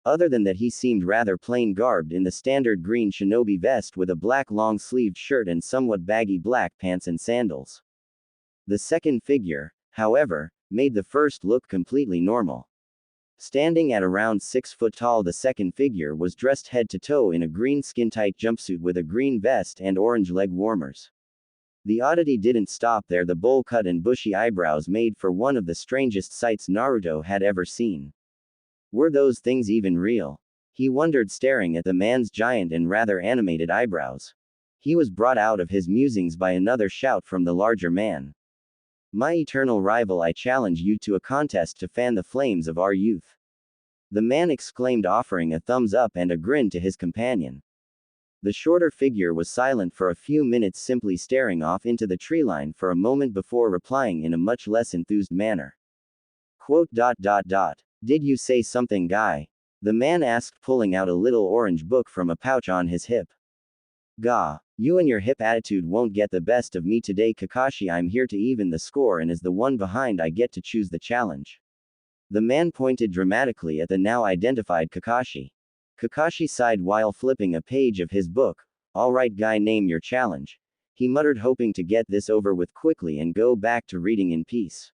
Other than that, he seemed rather plain, garbed in the standard green shinobi vest with a black long-sleeved shirt and somewhat baggy black pants and sandals. The second figure, however, made the first look completely normal. Standing at around 6 foot tall, the second figure was dressed head to toe in a green skin-tight jumpsuit with a green vest and orange leg warmers. The oddity didn't stop there. The bowl cut and bushy eyebrows made for one of the strangest sights Naruto had ever seen. Were those things even real? He wondered, staring at the man's giant and rather animated eyebrows. He was brought out of his musings by another shout from the larger man. My eternal rival, I challenge you to a contest to fan the flames of our youth. The man exclaimed, offering a thumbs up and a grin to his companion. The shorter figure was silent for a few minutes, simply staring off into the treeline for a moment before replying in a much less enthused manner. Quote. Did you say something, guy? The man asked, pulling out a little orange book from a pouch on his hip. Gah, you and your hip attitude won't get the best of me today, Kakashi. I'm here to even the score, and as the one behind, I get to choose the challenge. The man pointed dramatically at the now identified Kakashi. Kakashi sighed while flipping a page of his book. All right, guy, name your challenge. He muttered, hoping to get this over with quickly and go back to reading in peace.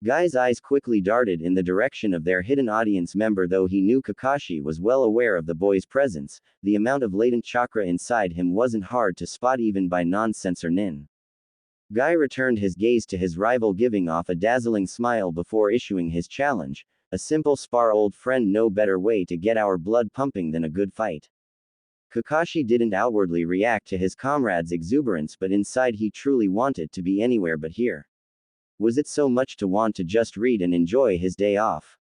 Guy's eyes quickly darted in the direction of their hidden audience member. Though he knew Kakashi was well aware of the boy's presence, the amount of latent chakra inside him wasn't hard to spot even by non-sensor nin. Guy returned his gaze to his rival, giving off a dazzling smile before issuing his challenge. A simple spar, old friend. No better way to get our blood pumping than a good fight. Kakashi didn't outwardly react to his comrade's exuberance, but inside he truly wanted to be anywhere but here. Was it so much to want to just read and enjoy his day off?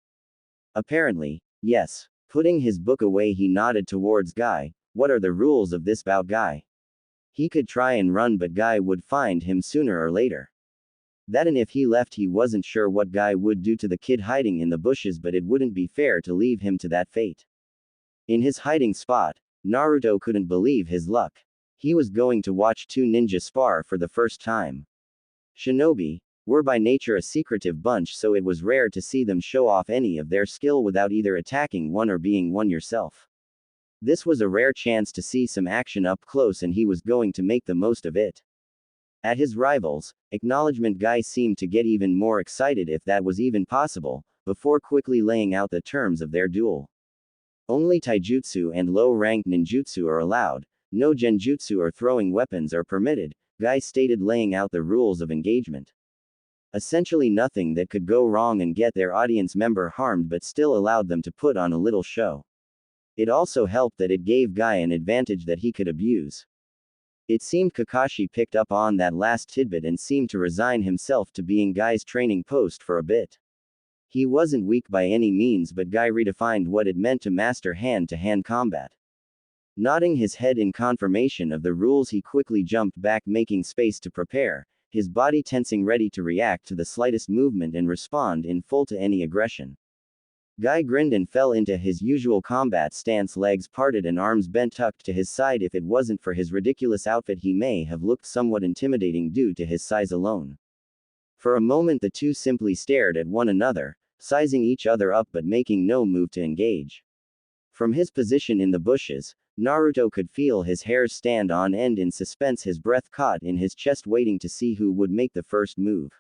Apparently, yes. Putting his book away, he nodded towards Guy. What are the rules of this bout, Guy? He could try and run, but Guy would find him sooner or later. That, and if he left, he wasn't sure what Guy would do to the kid hiding in the bushes, but it wouldn't be fair to leave him to that fate. In his hiding spot, Naruto couldn't believe his luck. He was going to watch two ninja spar for the first time. Shinobi were by nature a secretive bunch, so it was rare to see them show off any of their skill without either attacking one or being one yourself. This was a rare chance to see some action up close, and he was going to make the most of it. At his rivals' acknowledgement, Guy seemed to get even more excited, if that was even possible, before quickly laying out the terms of their duel. Only taijutsu and low-ranked ninjutsu are allowed, no genjutsu or throwing weapons are permitted, Guy stated, laying out the rules of engagement. Essentially nothing that could go wrong and get their audience member harmed, but still allowed them to put on a little show. It also helped that it gave Guy an advantage that he could abuse. It seemed Kakashi picked up on that last tidbit and seemed to resign himself to being Guy's training post for a bit. He wasn't weak by any means, but Guy redefined what it meant to master hand-to-hand combat. Nodding his head in confirmation of the rules, he quickly jumped back, making space to prepare, his body tensing, ready to react to the slightest movement and respond in full to any aggression. Guy grinned and fell into his usual combat stance, legs parted and arms bent tucked to his side. If it wasn't for his ridiculous outfit, he may have looked somewhat intimidating due to his size alone. For a moment the two simply stared at one another, sizing each other up but making no move to engage. From his position in the bushes, Naruto could feel his hairs stand on end in suspense, his breath caught in his chest, waiting to see who would make the first move.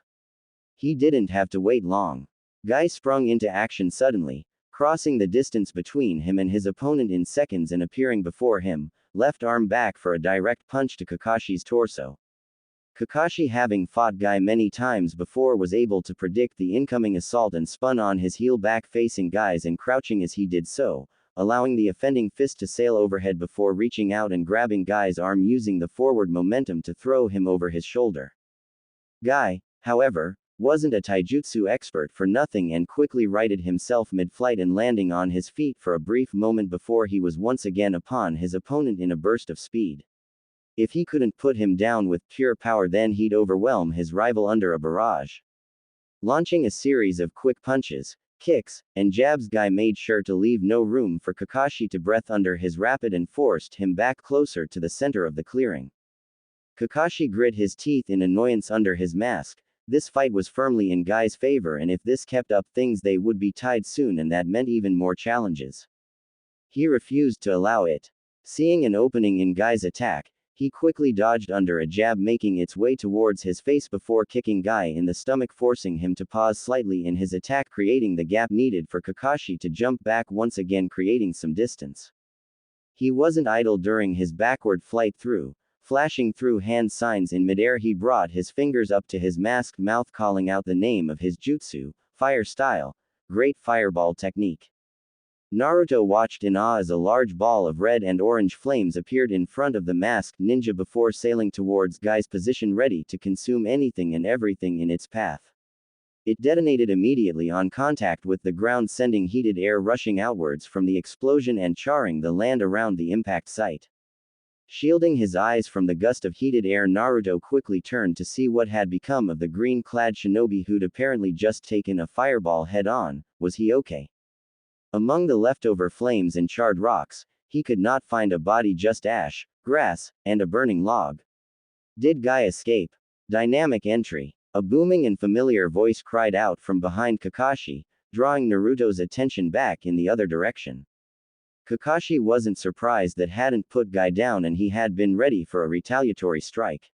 He didn't have to wait long. Guy sprung into action suddenly, crossing the distance between him and his opponent in seconds and appearing before him, left arm back for a direct punch to Kakashi's torso. Kakashi, having fought Guy many times before, was able to predict the incoming assault and spun on his heel, back facing Guy's and crouching as he did so, allowing the offending fist to sail overhead before reaching out and grabbing Guy's arm, using the forward momentum to throw him over his shoulder. Guy, however, wasn't a taijutsu expert for nothing and quickly righted himself mid-flight and landing on his feet for a brief moment before he was once again upon his opponent in a burst of speed. If he couldn't put him down with pure power, then he'd overwhelm his rival under a barrage. Launching a series of quick punches, kicks, and jabs, Guy made sure to leave no room for Kakashi to breath under his rapid and forced him back closer to the center of the clearing. Kakashi grit his teeth in annoyance under his mask. This fight was firmly in Guy's favor, and if this kept up, things they would be tied soon, and that meant even more challenges. He refused to allow it. Seeing an opening in Guy's attack, he quickly dodged under a jab making its way towards his face before kicking Guy in the stomach, forcing him to pause slightly in his attack, creating the gap needed for Kakashi to jump back once again, creating some distance. He wasn't idle during his backward flight through. Flashing through hand signs in midair, he brought his fingers up to his masked mouth, calling out the name of his jutsu, Fire Style, Great Fireball Technique. Naruto watched in awe as a large ball of red and orange flames appeared in front of the masked ninja before sailing towards Guy's position, ready to consume anything and everything in its path. It detonated immediately on contact with the ground, sending heated air rushing outwards from the explosion and charring the land around the impact site. Shielding his eyes from the gust of heated air, Naruto quickly turned to see what had become of the green-clad shinobi who'd apparently just taken a fireball head-on. Was he okay? Among the leftover flames and charred rocks, he could not find a body, just ash, grass, and a burning log. Did Guy escape? Dynamic entry. A booming and familiar voice cried out from behind Kakashi, drawing Naruto's attention back in the other direction. Kakashi wasn't surprised that hadn't put Guy down, and he had been ready for a retaliatory strike.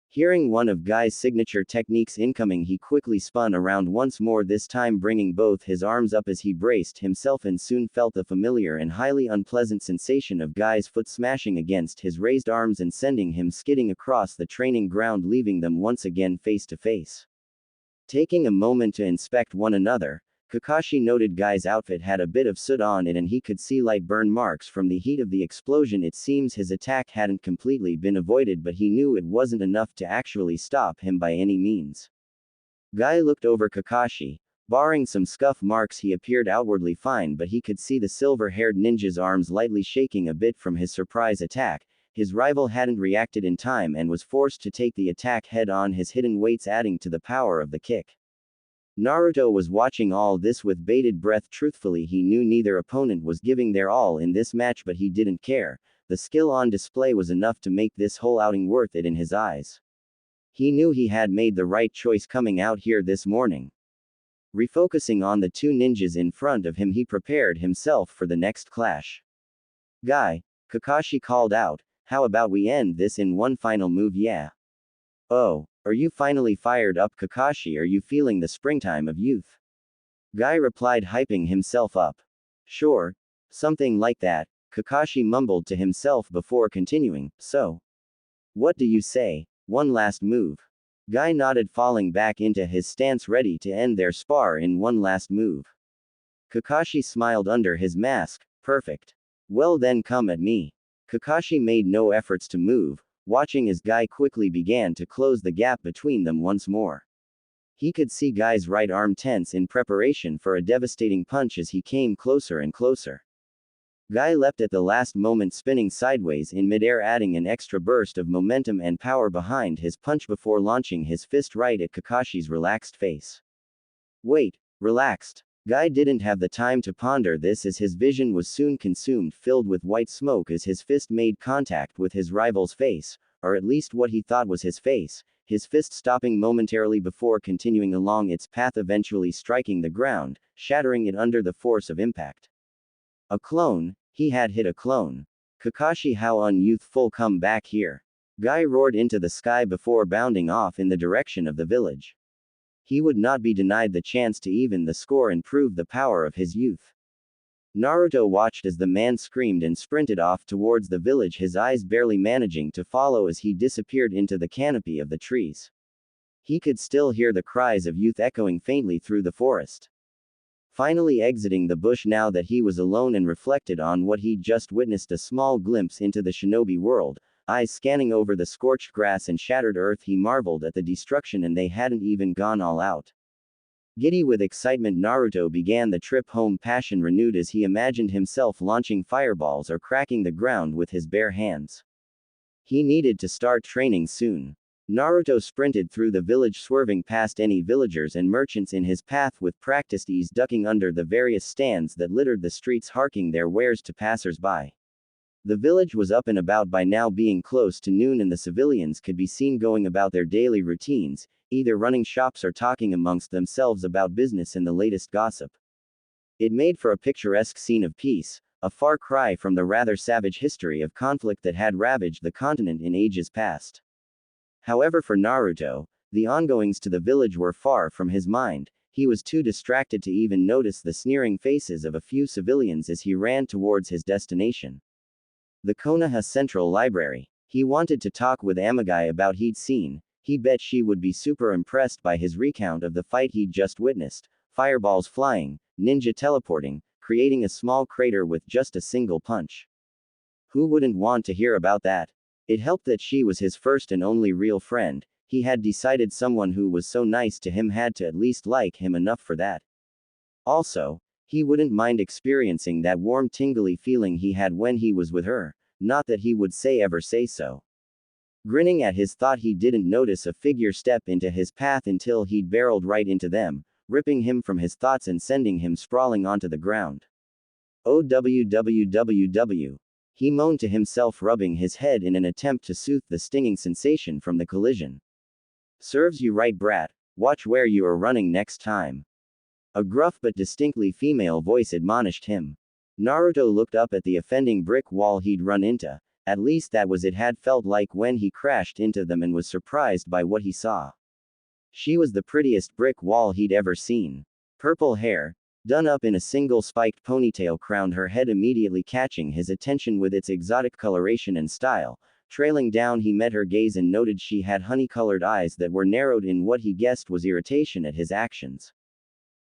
Hearing one of Guy's signature techniques incoming, he quickly spun around once more, this time bringing both his arms up as he braced himself, and soon felt the familiar and highly unpleasant sensation of Guy's foot smashing against his raised arms and sending him skidding across the training ground, leaving them once again face to face. Taking a moment to inspect one another, Kakashi noted Guy's outfit had a bit of soot on it, and he could see light burn marks from the heat of the explosion. It seems his attack hadn't completely been avoided, but he knew it wasn't enough to actually stop him by any means. Guy looked over Kakashi. Barring some scuff marks, he appeared outwardly fine, but he could see the silver-haired ninja's arms lightly shaking a bit from his surprise attack. His rival hadn't reacted in time and was forced to take the attack head-on, his hidden weights adding to the power of the kick. Naruto was watching all this with bated breath. Truthfully, he knew neither opponent was giving their all in this match, but he didn't care. The skill on display was enough to make this whole outing worth it in his eyes. He knew he had made the right choice coming out here this morning. Refocusing on the two ninjas in front of him, he prepared himself for the next clash. Guy, Kakashi called out, how about we end this in one final move, yeah? Oh, are you finally fired up, Kakashi? Are you feeling the springtime of youth? Guy replied, hyping himself up. Sure, something like that, Kakashi mumbled to himself before continuing, so. What do you say? One last move. Guy nodded, falling back into his stance, ready to end their spar in one last move. Kakashi smiled under his mask, perfect. Well then, come at me. Kakashi made no efforts to move, watching as Guy quickly began to close the gap between them once more. He could see Guy's right arm tense in preparation for a devastating punch as he came closer and closer. Guy leapt at the last moment, spinning sideways in midair, adding an extra burst of momentum and power behind his punch before launching his fist right at Kakashi's relaxed face. Wait, relaxed? Guy didn't have the time to ponder this, as his vision was soon consumed, filled with white smoke as his fist made contact with his rival's face, or at least what he thought was his face, his fist stopping momentarily before continuing along its path, eventually striking the ground, shattering it under the force of impact. A clone. He had hit a clone. Kakashi, how unyouthful, come back here. Guy roared into the sky before bounding off in the direction of the village. He would not be denied the chance to even the score and prove the power of his youth. Naruto watched as the man screamed and sprinted off towards the village, his eyes barely managing to follow as he disappeared into the canopy of the trees. He could still hear the cries of youth echoing faintly through the forest. Finally exiting the bush now that he was alone and reflected on what he'd just witnessed, a small glimpse into the shinobi world, eyes scanning over the scorched grass and shattered earth, he marveled at the destruction, and they hadn't even gone all out. Giddy with excitement, Naruto began the trip home, passion renewed as he imagined himself launching fireballs or cracking the ground with his bare hands. He needed to start training soon. Naruto sprinted through the village, swerving past any villagers and merchants in his path with practiced ease, ducking under the various stands that littered the streets, hawking their wares to passers-by. The village was up and about by now, being close to noon, and the civilians could be seen going about their daily routines, either running shops or talking amongst themselves about business and the latest gossip. It made for a picturesque scene of peace, a far cry from the rather savage history of conflict that had ravaged the continent in ages past. However, for Naruto, the ongoings to the village were far from his mind. He was too distracted to even notice the sneering faces of a few civilians as he ran towards his destination. The Konoha Central Library. He wanted to talk with Amagai about he'd seen. He bet she would be super impressed by his recount of the fight he'd just witnessed. Fireballs flying, ninja teleporting, creating a small crater with just a single punch. Who wouldn't want to hear about that? It helped that she was his first and only real friend. He had decided someone who was so nice to him had to at least like him enough for that. Also, he wouldn't mind experiencing that warm, tingly feeling he had when he was with her. Not that he would ever say so. Grinning at his thought, he didn't notice a figure step into his path until he'd barreled right into them, ripping him from his thoughts and sending him sprawling onto the ground. OWWWW. He moaned to himself, rubbing his head in an attempt to soothe the stinging sensation from the collision. Serves you right, brat. Watch where you are running next time. A gruff but distinctly female voice admonished him. Naruto looked up at the offending brick wall he'd run into. At least that was it had felt like when he crashed into them, and was surprised by what he saw. She was the prettiest brick wall he'd ever seen. Purple hair, done up in a single spiked ponytail, crowned her head, immediately catching his attention with its exotic coloration and style. Trailing down, he met her gaze and noted she had honey-colored eyes that were narrowed in what he guessed was irritation at his actions.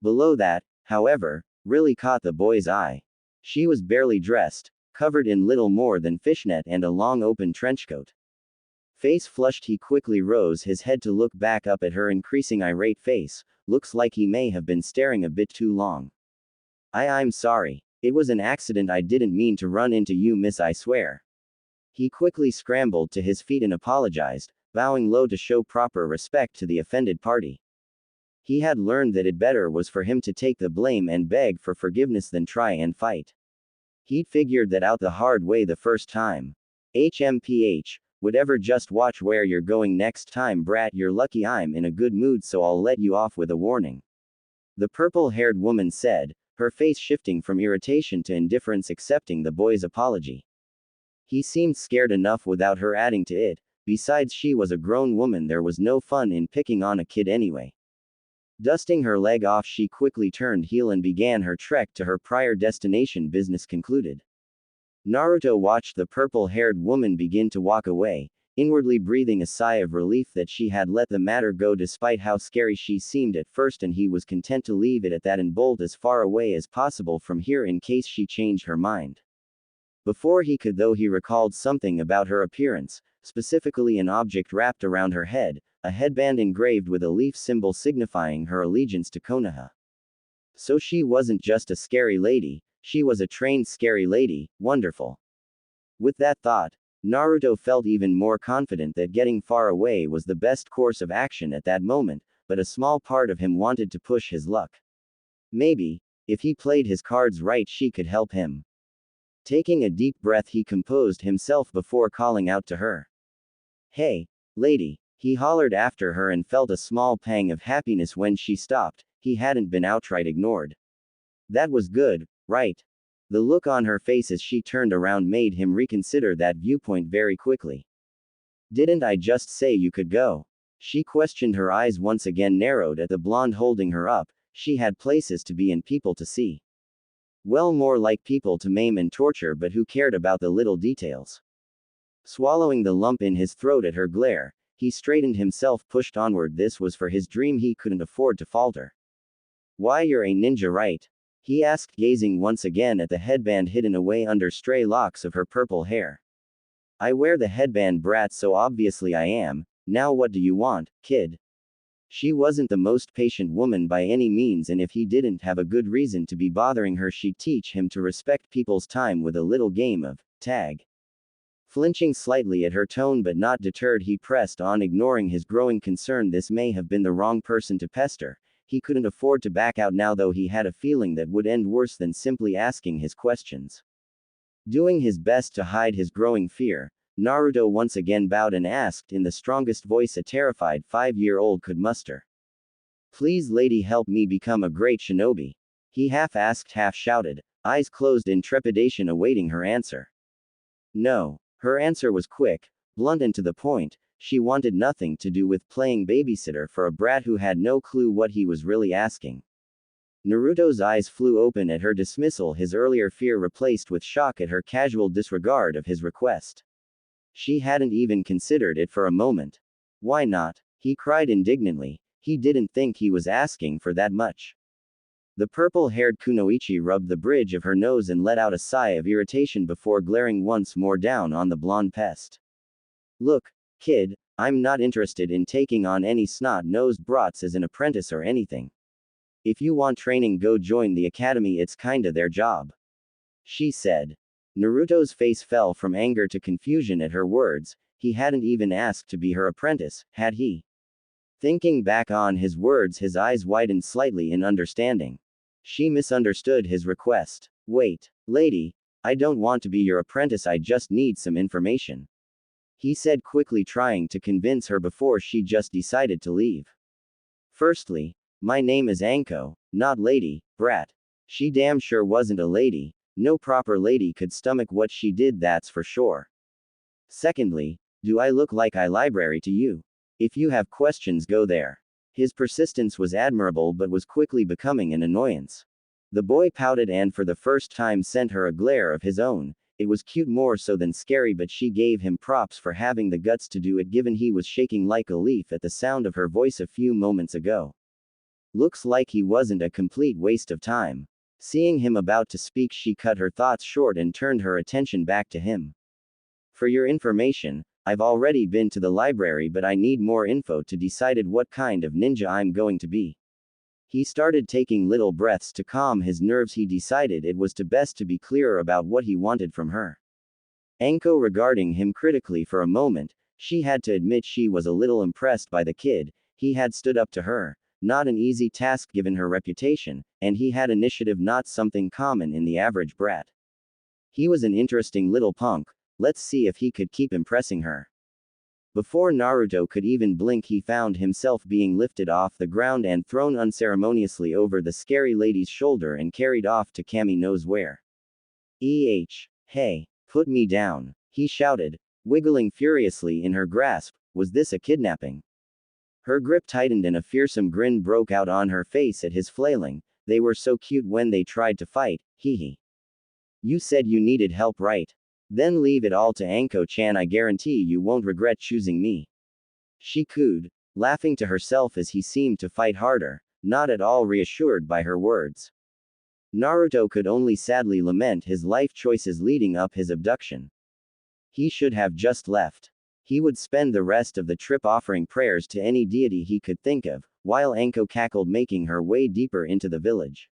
Below that, however, really caught the boy's eye. She was barely dressed, covered in little more than fishnet and a long open trenchcoat. Face flushed, he quickly rose his head to look back up at her increasing irate face. Looks like he may have been staring a bit too long. I'm sorry. It was an accident, I didn't mean to run into you, miss, I swear. He quickly scrambled to his feet and apologized, bowing low to show proper respect to the offended party. He had learned that it better was for him to take the blame and beg for forgiveness than try and fight. He'd figured that out the hard way the first time. HMPH, whatever, just watch where you're going next time, brat. You're lucky I'm in a good mood, so I'll let you off with a warning. The purple-haired woman said, her face shifting from irritation to indifference, accepting the boy's apology. He seemed scared enough without her adding to it. Besides, she was a grown woman, there was no fun in picking on a kid anyway. Dusting her leg off, she quickly turned heel and began her trek to her prior destination. Business concluded. Naruto watched the purple-haired woman begin to walk away, inwardly breathing a sigh of relief that she had let the matter go despite how scary she seemed at first, and he was content to leave it at that and bolt as far away as possible from here in case she changed her mind. Before he could, though, he recalled something about her appearance, specifically an object wrapped around her head, a headband engraved with a leaf symbol signifying her allegiance to Konoha. So she wasn't just a scary lady, she was a trained scary lady. Wonderful. With that thought, Naruto felt even more confident that getting far away was the best course of action at that moment, but a small part of him wanted to push his luck. Maybe, if he played his cards right, she could help him. Taking a deep breath, he composed himself before calling out to her. Hey, lady, he hollered after her and felt a small pang of happiness when she stopped. He hadn't been outright ignored. That was good, right? The look on her face as she turned around made him reconsider that viewpoint very quickly. Didn't I just say you could go? She questioned, her eyes once again narrowed at the blonde holding her up. She had places to be and people to see. Well, more like people to maim and torture, but who cared about the little details? Swallowing the lump in his throat at her glare, he straightened himself, pushed onward. This was for his dream, he couldn't afford to falter. Why, you're a ninja, right? He asked, gazing once again at the headband hidden away under stray locks of her purple hair. I wear the headband, brat, so obviously I am. Now what do you want, kid? She wasn't the most patient woman by any means, and if he didn't have a good reason to be bothering her, she'd teach him to respect people's time with a little game of tag. Flinching slightly at her tone but not deterred, he pressed on, ignoring his growing concern. This may have been the wrong person to pester. He couldn't afford to back out now, though he had a feeling that would end worse than simply asking his questions. Doing his best to hide his growing fear, Naruto once again bowed and asked in the strongest voice a terrified 5-year-old could muster. Please, lady, help me become a great shinobi. He half asked, half shouted, eyes closed in trepidation awaiting her answer. No. Her answer was quick, blunt and to the point. She wanted nothing to do with playing babysitter for a brat who had no clue what he was really asking. Naruto's eyes flew open at her dismissal, his earlier fear replaced with shock at her casual disregard of his request. She hadn't even considered it for a moment. Why not? He cried indignantly. He didn't think he was asking for that much. The purple-haired kunoichi rubbed the bridge of her nose and let out a sigh of irritation before glaring once more down on the blonde pest. Look, kid, I'm not interested in taking on any snot-nosed brats as an apprentice or anything. If you want training, go join the academy, it's kinda their job. She said. Naruto's face fell from anger to confusion at her words. He hadn't even asked to be her apprentice, had he? Thinking back on his words, his eyes widened slightly in understanding. She misunderstood his request. Wait, lady, I don't want to be your apprentice, I just need some information. He said quickly, trying to convince her before she just decided to leave. Firstly, my name is Anko, not lady, brat. She damn sure wasn't a lady. No proper lady could stomach what she did, that's for sure. Secondly, do I look like I library to you? If you have questions, go there. His persistence was admirable but was quickly becoming an annoyance. The boy pouted and for the first time sent her a glare of his own. It was cute, more so than scary, but she gave him props for having the guts to do it, given he was shaking like a leaf at the sound of her voice a few moments ago. Looks like he wasn't a complete waste of time. Seeing him about to speak, she cut her thoughts short and turned her attention back to him. For your information, I've already been to the library, but I need more info to decide what kind of ninja I'm going to be. He started taking little breaths to calm his nerves. He decided it was best to be clearer about what he wanted from her. Anko regarding him critically for a moment, she had to admit she was a little impressed by the kid. He had stood up to her, not an easy task given her reputation, and he had initiative, not something common in the average brat. He was an interesting little punk. Let's see if he could keep impressing her. Before Naruto could even blink, he found himself being lifted off the ground and thrown unceremoniously over the scary lady's shoulder and carried off to Kami knows where. Hey, put me down, he shouted, wiggling furiously in her grasp. Was this a kidnapping? Her grip tightened and a fearsome grin broke out on her face at his flailing. They were so cute when they tried to fight, hee. You said you needed help, right? Then leave it all to Anko-chan. I guarantee you won't regret choosing me. She cooed, laughing to herself as he seemed to fight harder, not at all reassured by her words. Naruto could only sadly lament his life choices leading up his abduction. He should have just left. He would spend the rest of the trip offering prayers to any deity he could think of, while Anko cackled, making her way deeper into the village.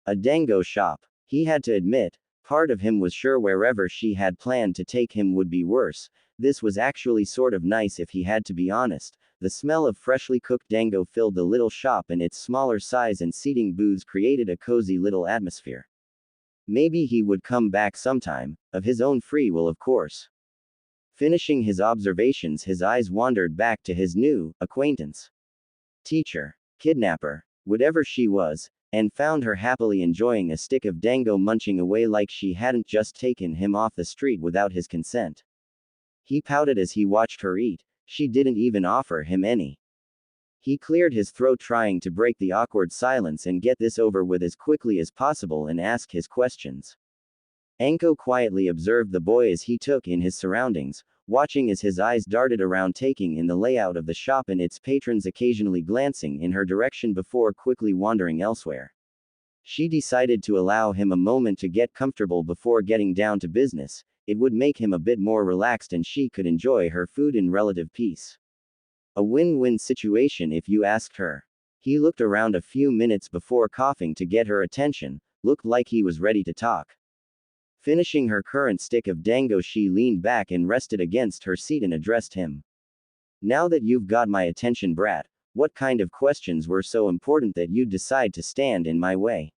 A dango shop. He had to admit, part of him was sure wherever she had planned to take him would be worse. This was actually sort of nice if he had to be honest. The smell of freshly cooked dango filled the little shop, and its smaller size and seating booths created a cozy little atmosphere. Maybe he would come back sometime, of his own free will, of course. Finishing his observations, his eyes wandered back to his new acquaintance. Teacher, kidnapper, whatever she was, and found her happily enjoying a stick of dango, munching away like she hadn't just taken him off the street without his consent. He pouted as he watched her eat. She didn't even offer him any. He cleared his throat, trying to break the awkward silence and get this over with as quickly as possible and ask his questions. Anko quietly observed the boy as he took in his surroundings, watching as his eyes darted around, taking in the layout of the shop and its patrons, occasionally glancing in her direction before quickly wandering elsewhere. She decided to allow him a moment to get comfortable before getting down to business. It would make him a bit more relaxed and she could enjoy her food in relative peace. A win-win situation if you asked her. He looked around a few minutes before coughing to get her attention, looked like he was ready to talk. Finishing her current stick of dango, she leaned back and rested against her seat and addressed him. Now that you've got my attention, brat, what kind of questions were so important that you'd decide to stand in my way?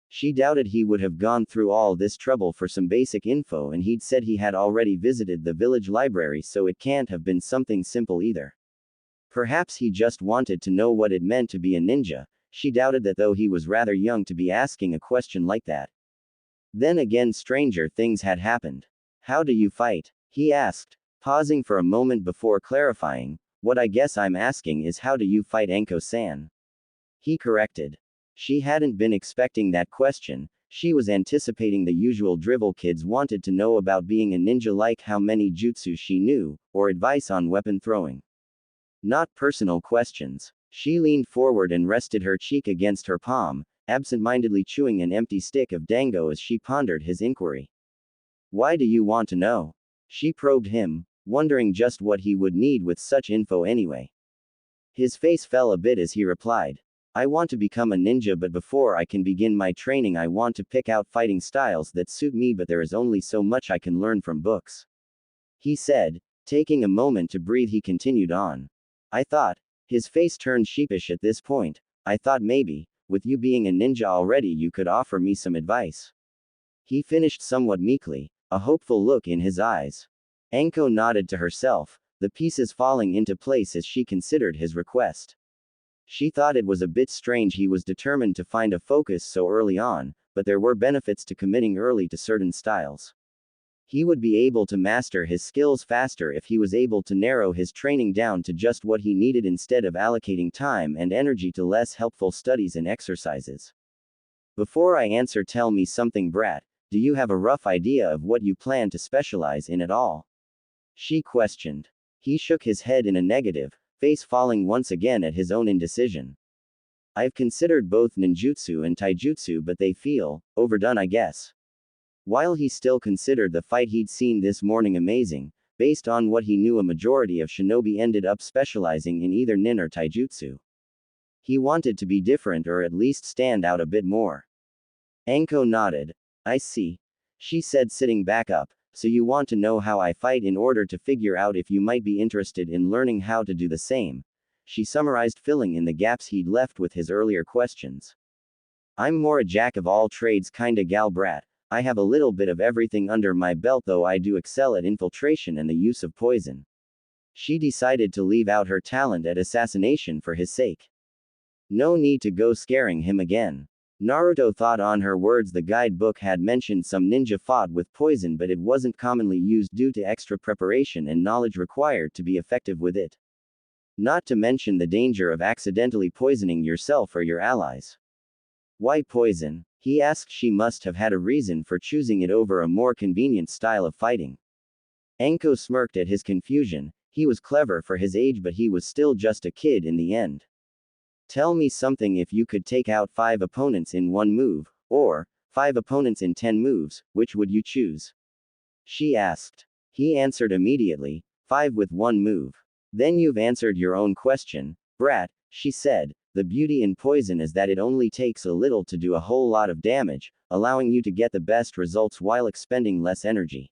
She doubted he would have gone through all this trouble for some basic info, and he'd said he had already visited the village library, so it can't have been something simple either. Perhaps he just wanted to know what it meant to be a ninja. She doubted that, though he was rather young to be asking a question like that. Then again, stranger things had happened. How do you fight? He asked, pausing for a moment before clarifying. What I guess I'm asking is, how do you fight, Anko-san? He corrected. She hadn't been expecting that question. She was anticipating the usual drivel kids wanted to know about being a ninja, like how many jutsu she knew, or advice on weapon throwing. Not personal questions. She leaned forward and rested her cheek against her palm, absent-mindedly chewing an empty stick of dango as she pondered his inquiry. Why do you want to know? She probed him, wondering just what he would need with such info anyway. His face fell a bit as he replied. I want to become a ninja, but before I can begin my training I want to pick out fighting styles that suit me, but there is only so much I can learn from books. He said, taking a moment to breathe. He continued on. I thought. His face turned sheepish at this point. I thought maybe, with you being a ninja already, you could offer me some advice. He finished somewhat meekly, a hopeful look in his eyes. Anko nodded to herself, the pieces falling into place as she considered his request. She thought it was a bit strange he was determined to find a focus so early on, but there were benefits to committing early to certain styles. He would be able to master his skills faster if he was able to narrow his training down to just what he needed instead of allocating time and energy to less helpful studies and exercises. Before I answer, tell me something, brat. Do you have a rough idea of what you plan to specialize in at all? She questioned. He shook his head in a negative, face falling once again at his own indecision. I've considered both ninjutsu and taijutsu, but they feel overdone, I guess. While he still considered the fight he'd seen this morning amazing, Based on what he knew, a majority of shinobi ended up specializing in either nin or taijutsu. He wanted to be different or at least stand out a bit more. Anko nodded. I see. She said, sitting back up. So you want to know how I fight in order to figure out if you might be interested in learning how to do the same. She summarized, filling in the gaps he'd left with his earlier questions. I'm more a jack of all trades kinda gal brat. I have a little bit of everything under my belt, though I do excel at infiltration and the use of poison. She decided to leave out her talent at assassination for his sake. No need to go scaring him again. Naruto thought on her words. The guidebook had mentioned some ninja fought with poison, but it wasn't commonly used due to extra preparation and knowledge required to be effective with it. Not to mention the danger of accidentally poisoning yourself or your allies. Why poison? He asked. She must have had a reason for choosing it over a more convenient style of fighting. Anko smirked at his confusion. He was clever for his age, but he was still just a kid in the end. Tell me something. If you could take out 5 opponents in 1 move, or 5 opponents in 10 moves, which would you choose? She asked. He answered immediately, 5 with 1 move. Then you've answered your own question, brat, she said. The beauty in poison is that it only takes a little to do a whole lot of damage, allowing you to get the best results while expending less energy.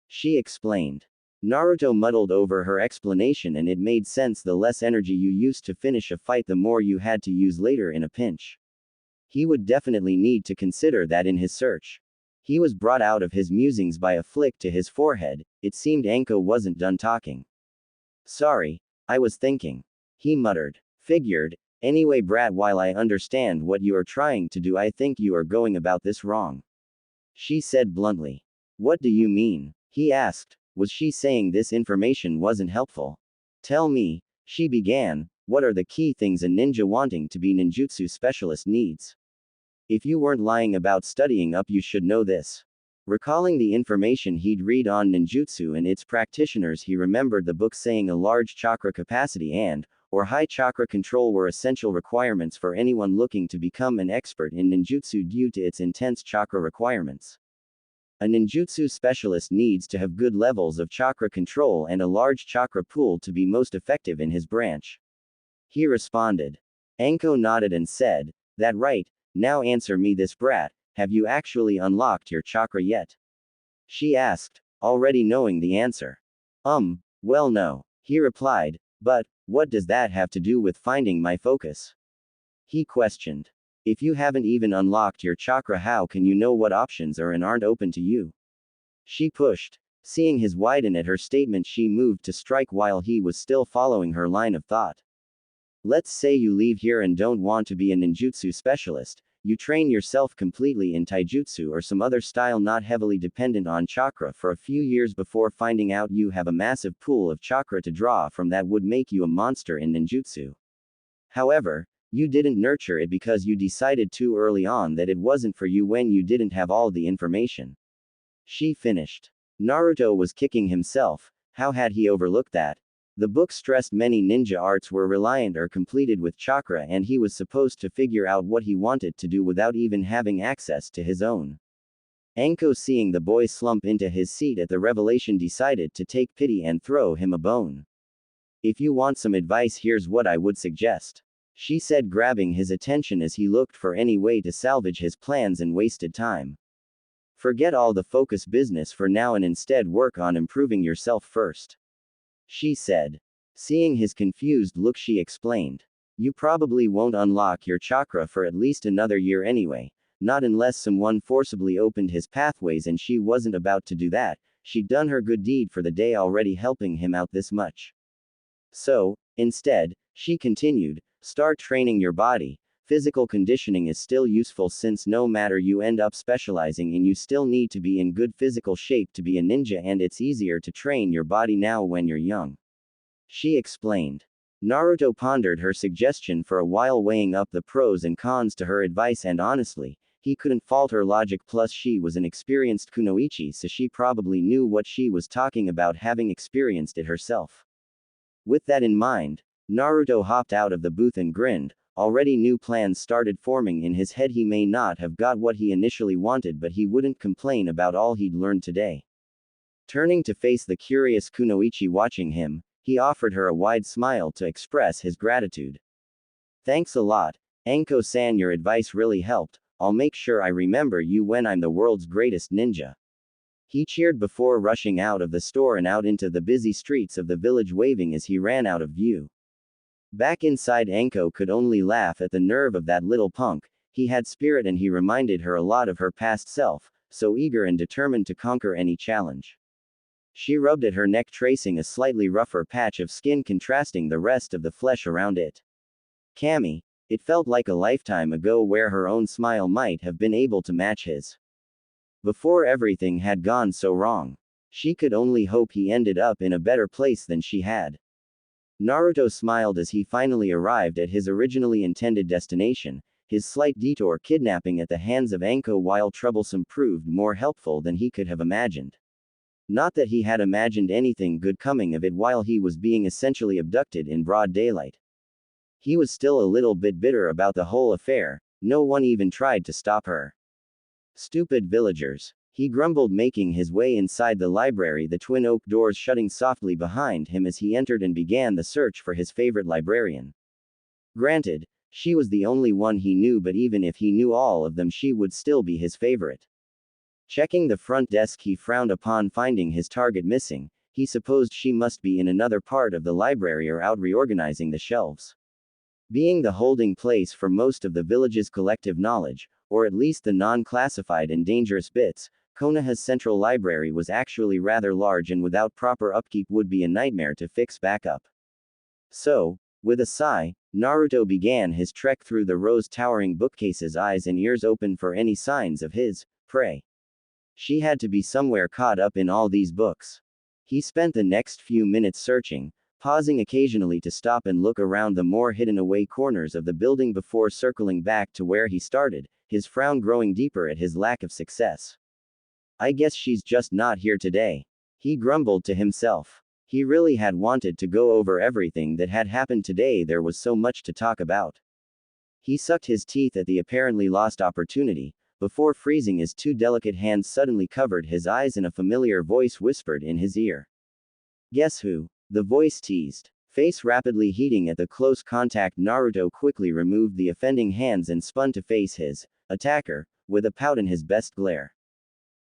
She explained. Naruto muddled over her explanation, and it made sense. The less energy you used to finish a fight, the more you had to use later in a pinch. He would definitely need to consider that in his search. He was brought out of his musings by a flick to his forehead. It seemed Anko wasn't done talking. Sorry, I was thinking. He muttered. Figured. Anyway, brat, while I understand what you are trying to do, I think you are going about this wrong. She said bluntly. What do you mean? He asked. Was she saying this information wasn't helpful? Tell me, she began, what are the key things a ninja wanting to be ninjutsu specialist needs? If you weren't lying about studying up, you should know this. Recalling the information he'd read on ninjutsu and its practitioners, he remembered the book saying a large chakra capacity or high chakra control were essential requirements for anyone looking to become an expert in ninjutsu due to its intense chakra requirements. A ninjutsu specialist needs to have good levels of chakra control and a large chakra pool to be most effective in his branch. He responded. Anko nodded and said, that right, now answer me this, brat, have you actually unlocked your chakra yet? She asked, already knowing the answer. Well no, he replied, but, what does that have to do with finding my focus? He questioned. If you haven't even unlocked your chakra, how can you know what options are and aren't open to you? She pushed. Seeing his widen at her statement, she moved to strike while he was still following her line of thought. Let's say you leave here and don't want to be a ninjutsu specialist, you train yourself completely in taijutsu or some other style not heavily dependent on chakra for a few years before finding out you have a massive pool of chakra to draw from that would make you a monster in ninjutsu. However, you didn't nurture it because you decided too early on that it wasn't for you when you didn't have all the information. She finished. Naruto was kicking himself. How had he overlooked that? The book stressed many ninja arts were reliant or completed with chakra, and he was supposed to figure out what he wanted to do without even having access to his own. Anko, seeing the boy slump into his seat at the revelation, decided to take pity and throw him a bone. If you want some advice, here's what I would suggest. She said, grabbing his attention as he looked for any way to salvage his plans and wasted time. Forget all the focus business for now and instead work on improving yourself first. She said. Seeing his confused look, she explained. You probably won't unlock your chakra for at least another year anyway, not unless someone forcibly opened his pathways, and she wasn't about to do that. She'd done her good deed for the day already, helping him out this much. So, instead, she continued, start training your body. Physical conditioning is still useful, since no matter you end up specializing in, you still need to be in good physical shape to be a ninja, and it's easier to train your body now when you're young. She explained. Naruto pondered her suggestion for a while, weighing up the pros and cons to her advice, and honestly, he couldn't fault her logic. Plus, she was an experienced kunoichi, so she probably knew what she was talking about, having experienced it herself. With that in mind, Naruto hopped out of the booth and grinned. Already new plans started forming in his head. He may not have got what he initially wanted, but he wouldn't complain about all he'd learned today. Turning to face the curious Kunoichi watching him, he offered her a wide smile to express his gratitude. Thanks a lot, Anko-san, your advice really helped. I'll make sure I remember you when I'm the world's greatest ninja. He cheered before rushing out of the store and out into the busy streets of the village, waving as he ran out of view. Back inside, Anko could only laugh at the nerve of that little punk. He had spirit and he reminded her a lot of her past self, so eager and determined to conquer any challenge. She rubbed at her neck, tracing a slightly rougher patch of skin contrasting the rest of the flesh around it. Cammy. It felt like a lifetime ago where her own smile might have been able to match his. Before everything had gone so wrong. She could only hope he ended up in a better place than she had. Naruto smiled as he finally arrived at his originally intended destination. His slight detour, kidnapping at the hands of Anko, while troublesome, proved more helpful than he could have imagined. Not that he had imagined anything good coming of it while he was being essentially abducted in broad daylight. He was still a little bit bitter about the whole affair. No one even tried to stop her. Stupid villagers. He grumbled, making his way inside the library, the twin oak doors shutting softly behind him as he entered and began the search for his favorite librarian. Granted, she was the only one he knew, but even if he knew all of them, she would still be his favorite. Checking the front desk, he frowned upon finding his target missing. He supposed she must be in another part of the library or out reorganizing the shelves. Being the holding place for most of the village's collective knowledge, or at least the non-classified and dangerous bits, Konoha's central library was actually rather large and without proper upkeep would be a nightmare to fix back up. So, with a sigh, Naruto began his trek through the rows towering bookcases, eyes and ears open for any signs of his prey. She had to be somewhere caught up in all these books. He spent the next few minutes searching, pausing occasionally to stop and look around the more hidden away corners of the building before circling back to where he started, his frown growing deeper at his lack of success. I guess she's just not here today. He grumbled to himself. He really had wanted to go over everything that had happened today. There was so much to talk about. He sucked his teeth at the apparently lost opportunity, before freezing as two delicate hands suddenly covered his eyes and a familiar voice whispered in his ear. Guess who? The voice teased. Face rapidly heating at the close contact, Naruto quickly removed the offending hands and spun to face his attacker, with a pout in his best glare.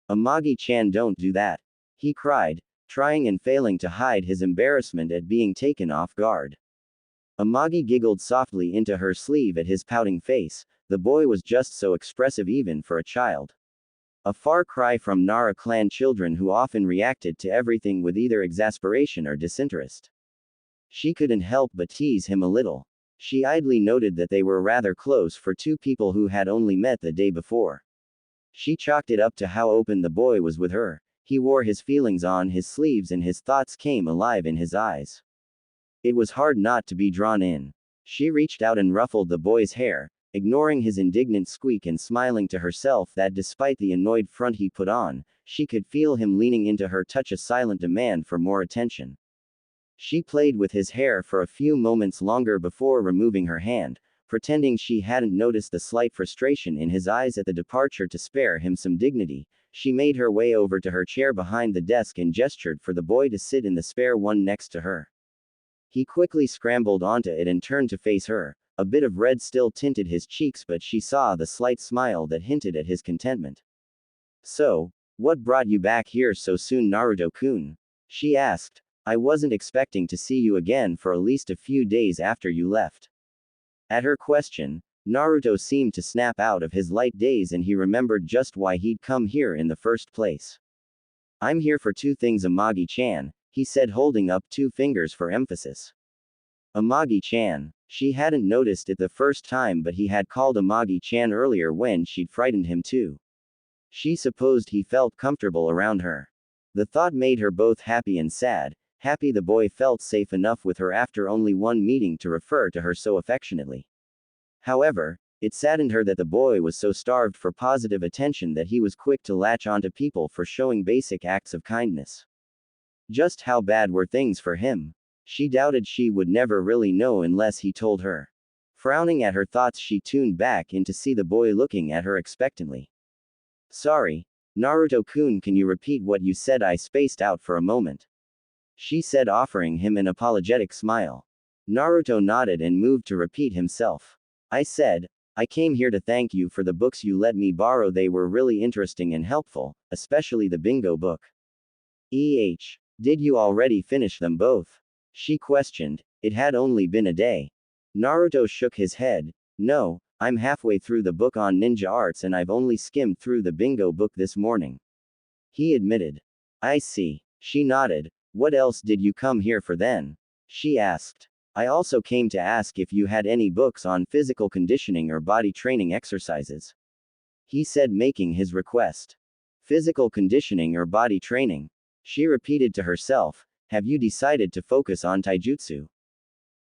Amagi-chan, don't do that. He cried, trying and failing to hide his embarrassment at being taken off guard. Amagi giggled softly into her sleeve at his pouting face. The boy was just so expressive even for a child. A far cry from Nara clan children who often reacted to everything with either exasperation or disinterest. She couldn't help but tease him a little. She idly noted that they were rather close for two people who had only met the day before. She chalked it up to how open the boy was with her. He wore his feelings on his sleeves and his thoughts came alive in his eyes. It was hard not to be drawn in. She reached out and ruffled the boy's hair, ignoring his indignant squeak and smiling to herself that despite the annoyed front he put on, she could feel him leaning into her touch, a silent demand for more attention. She played with his hair for a few moments longer before removing her hand, pretending she hadn't noticed the slight frustration in his eyes at the departure. To spare him some dignity, she made her way over to her chair behind the desk and gestured for the boy to sit in the spare one next to her. He quickly scrambled onto it and turned to face her. A bit of red still tinted his cheeks, but she saw the slight smile that hinted at his contentment. So, what brought you back here so soon, Naruto-kun? She asked. I wasn't expecting to see you again for at least a few days after you left. At her question, Naruto seemed to snap out of his light daze and he remembered just why he'd come here in the first place. I'm here for two things, Amagi-chan, he said, holding up two fingers for emphasis. Amagi-chan. She hadn't noticed it the first time, but he had called Amagi-chan earlier when she'd frightened him too. She supposed he felt comfortable around her. The thought made her both happy and sad. Happy the boy felt safe enough with her after only one meeting to refer to her so affectionately. However, it saddened her that the boy was so starved for positive attention that he was quick to latch onto people for showing basic acts of kindness. Just how bad were things for him? She doubted she would never really know unless he told her. Frowning at her thoughts, she tuned back in to see the boy looking at her expectantly. Sorry. Naruto-kun, can you repeat what you said? I spaced out for a moment. She said, offering him an apologetic smile. Naruto nodded and moved to repeat himself. I said, I came here to thank you for the books you let me borrow. They were really interesting and helpful, especially the bingo book. Did you already finish them both? She questioned. It had only been a day. Naruto shook his head. No, I'm halfway through the book on ninja arts and I've only skimmed through the bingo book this morning. He admitted. I see. She nodded. What else did you come here for then? She asked. I also came to ask if you had any books on physical conditioning or body training exercises. He said, making his request. Physical conditioning or body training? She repeated to herself. Have you decided to focus on taijutsu?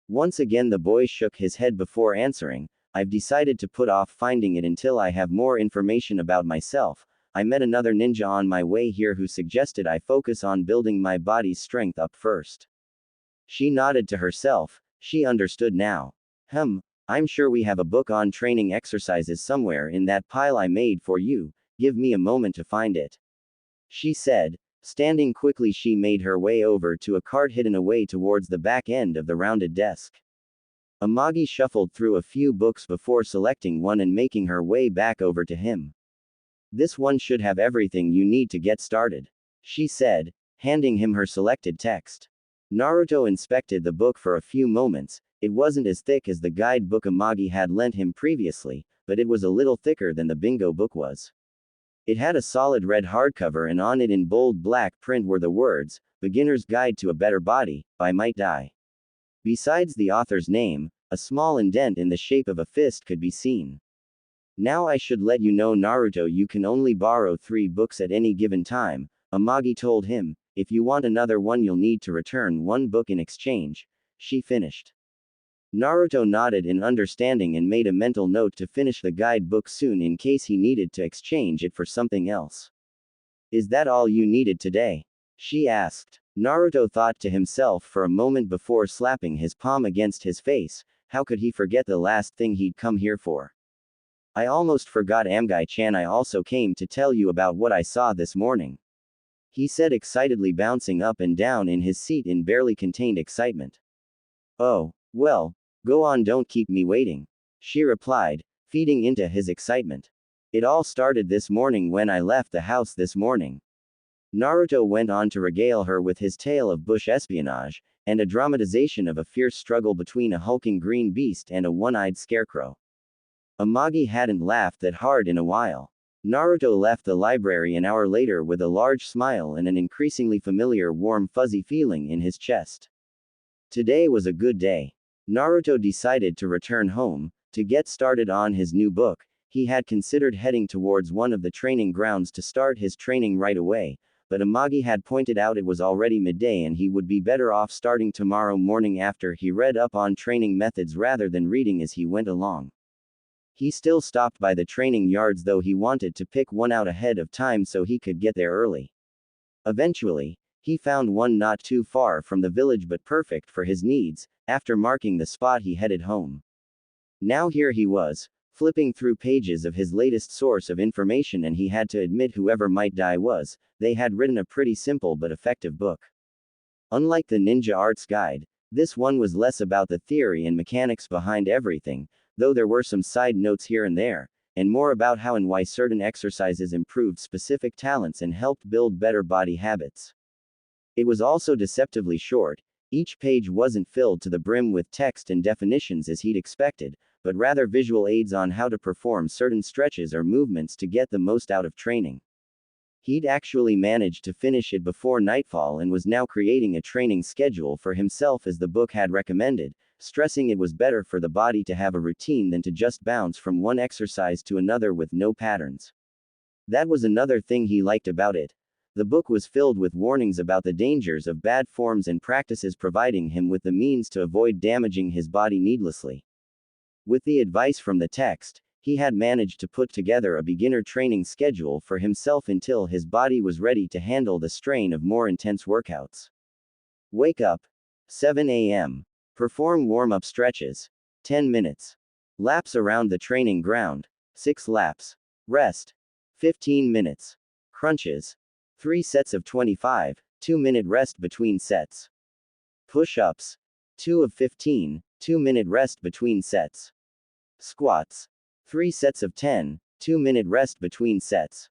Once again the boy shook his head before answering. I've decided to put off finding it until I have more information about myself. I met another ninja on my way here who suggested I focus on building my body's strength up first. She nodded to herself. She understood now. I'm sure we have a book on training exercises somewhere in that pile I made for you. Give me a moment to find it. She said. Standing quickly, she made her way over to a cart hidden away towards the back end of the rounded desk. Amagi shuffled through a few books before selecting one and making her way back over to him. This one should have everything you need to get started, she said, handing him her selected text. Naruto inspected the book for a few moments. It wasn't as thick as the guidebook Amagi had lent him previously, but it was a little thicker than the bingo book was. It had a solid red hardcover and on it in bold black print were the words, Beginner's Guide to a Better Body, by Might Dai. Besides the author's name, a small indent in the shape of a fist could be seen. Now I should let you know, Naruto, you can only borrow 3 books at any given time, Amagi told him. If you want another one you'll need to return 1 book in exchange, she finished. Naruto nodded in understanding and made a mental note to finish the guidebook soon in case he needed to exchange it for something else. Is that all you needed today? She asked. Naruto thought to himself for a moment before slapping his palm against his face. How could he forget the last thing he'd come here for? I almost forgot, Amgai-chan, I also came to tell you about what I saw this morning, he said excitedly, bouncing up and down in his seat in barely contained excitement. Oh, well, go on, don't keep me waiting, she replied, feeding into his excitement. It all started this morning when I left the house this morning. Naruto went on to regale her with his tale of bush espionage, and a dramatization of a fierce struggle between a hulking green beast and a one-eyed scarecrow. Amagi hadn't laughed that hard in a while. Naruto left the library an hour later with a large smile and an increasingly familiar warm fuzzy feeling in his chest. Today was a good day. Naruto decided to return home, to get started on his new book. He had considered heading towards one of the training grounds to start his training right away, but Amagi had pointed out it was already midday and he would be better off starting tomorrow morning after he read up on training methods rather than reading as he went along. He still stopped by the training yards, though he wanted to pick one out ahead of time so he could get there early. Eventually, he found one not too far from the village but perfect for his needs. After marking the spot, he headed home. Now here he was, flipping through pages of his latest source of information, and he had to admit, whoever Might Dai was, they had written a pretty simple but effective book. Unlike the Ninja Arts Guide, this one was less about the theory and mechanics behind everything, though there were some side notes here and there, and more about how and why certain exercises improved specific talents and helped build better body habits. It was also deceptively short. Each page wasn't filled to the brim with text and definitions as he'd expected, but rather visual aids on how to perform certain stretches or movements to get the most out of training. He'd actually managed to finish it before nightfall and was now creating a training schedule for himself as the book had recommended, stressing it was better for the body to have a routine than to just bounce from one exercise to another with no patterns. That was another thing he liked about it. The book was filled with warnings about the dangers of bad forms and practices, providing him with the means to avoid damaging his body needlessly. With the advice from the text, he had managed to put together a beginner training schedule for himself until his body was ready to handle the strain of more intense workouts. Wake up. 7 a.m. Perform warm-up stretches. 10 minutes. Laps around the training ground. 6 laps. Rest. 15 minutes. Crunches. 3 sets of 25, 2-minute rest between sets. Push-ups. 2 of 15, 2-minute rest between sets. Squats. 3 sets of 10, 2-minute rest between sets.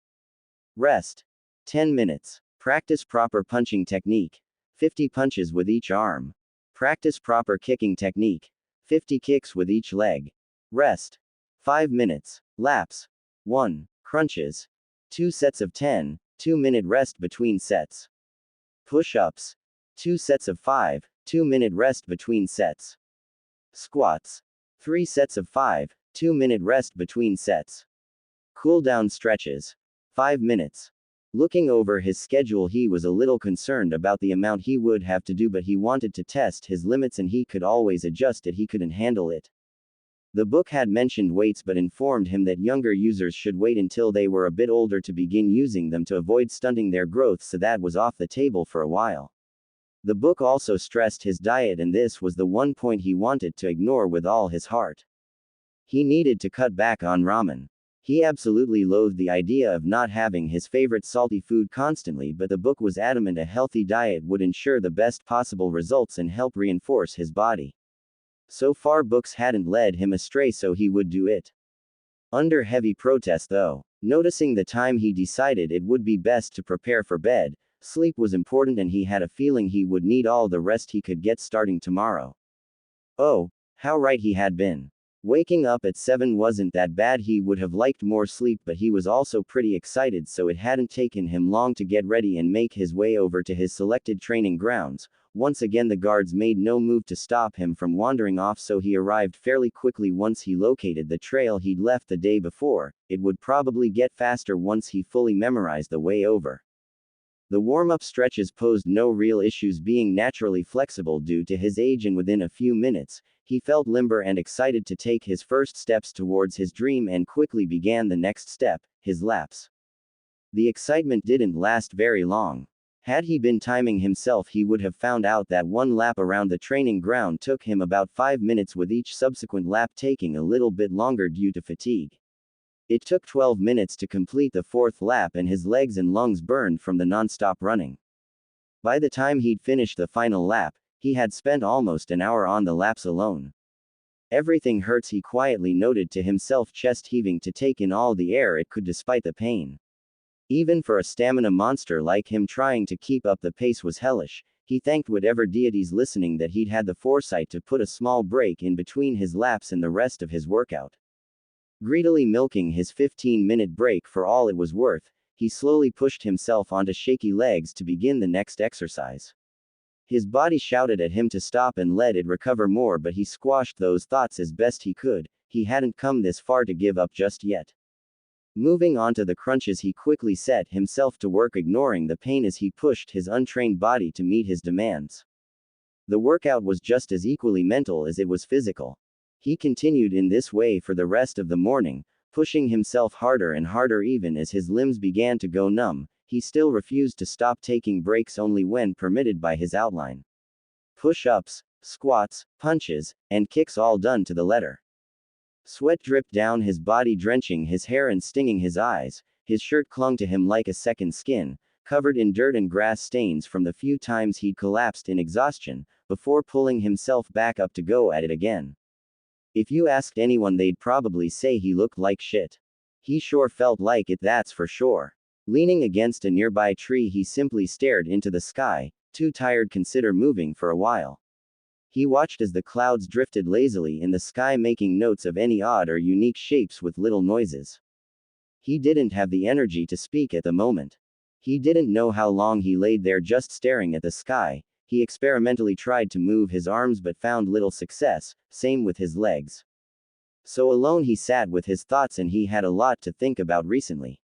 Rest. 10 minutes. Practice proper punching technique. 50 punches with each arm. Practice proper kicking technique. 50 kicks with each leg. Rest. 5 minutes. Laps. 1. Crunches. 2 sets of 10, 2-minute rest between sets. Push-ups. 2 sets of 5, 2-minute rest between sets. Squats. 3 sets of 5, 2-minute rest between sets. Cool-down stretches. 5 minutes. Looking over his schedule, he was a little concerned about the amount he would have to do, but he wanted to test his limits and he could always adjust it. He couldn't handle it. The book had mentioned weights but informed him that younger users should wait until they were a bit older to begin using them to avoid stunting their growth, so that was off the table for a while. The book also stressed his diet, and this was the one point he wanted to ignore with all his heart. He needed to cut back on ramen. He absolutely loathed the idea of not having his favorite salty food constantly, but the book was adamant a healthy diet would ensure the best possible results and help reinforce his body. So far books hadn't led him astray, so he would do it. Under heavy protest though. Noticing the time, he decided it would be best to prepare for bed. Sleep was important and he had a feeling he would need all the rest he could get starting tomorrow. Oh, how right he had been. Waking up at 7 wasn't that bad. He would have liked more sleep, but he was also pretty excited, so it hadn't taken him long to get ready and make his way over to his selected training grounds. Once again the guards made no move to stop him from wandering off, so he arrived fairly quickly once he located the trail he'd left the day before. It would probably get faster once he fully memorized the way over. The warm-up stretches posed no real issues, being naturally flexible due to his age, and within a few minutes, he felt limber and excited to take his first steps towards his dream and quickly began the next step, his laps. The excitement didn't last very long. Had he been timing himself, he would have found out that one lap around the training ground took him about 5 minutes, with each subsequent lap taking a little bit longer due to fatigue. It took 12 minutes to complete the 4th lap, and his legs and lungs burned from the non-stop running. By the time he'd finished the final lap, he had spent almost an hour on the laps alone. Everything hurts, he quietly noted to himself, chest heaving to take in all the air it could despite the pain. Even for a stamina monster like him, trying to keep up the pace was hellish. He thanked whatever deities listening that he'd had the foresight to put a small break in between his laps and the rest of his workout. Greedily milking his 15-minute break for all it was worth, he slowly pushed himself onto shaky legs to begin the next exercise. His body shouted at him to stop and let it recover more, but he squashed those thoughts as best he could. He hadn't come this far to give up just yet. Moving on to the crunches, he quickly set himself to work, ignoring the pain as he pushed his untrained body to meet his demands. The workout was just as equally mental as it was physical. He continued in this way for the rest of the morning, pushing himself harder and harder. Even as his limbs began to go numb, he still refused to stop, taking breaks only when permitted by his outline. Push-ups, squats, punches, and kicks, all done to the letter. Sweat dripped down his body, drenching his hair and stinging his eyes. His shirt clung to him like a second skin, covered in dirt and grass stains from the few times he'd collapsed in exhaustion, before pulling himself back up to go at it again. If you asked anyone, they'd probably say he looked like shit. He sure felt like it, that's for sure. Leaning against a nearby tree, he simply stared into the sky, too tired to consider moving for a while. He watched as the clouds drifted lazily in the sky, making notes of any odd or unique shapes with little noises. He didn't have the energy to speak at the moment. He didn't know how long he laid there just staring at the sky. He experimentally tried to move his arms but found little success, same with his legs. So alone he sat with his thoughts, and he had a lot to think about recently.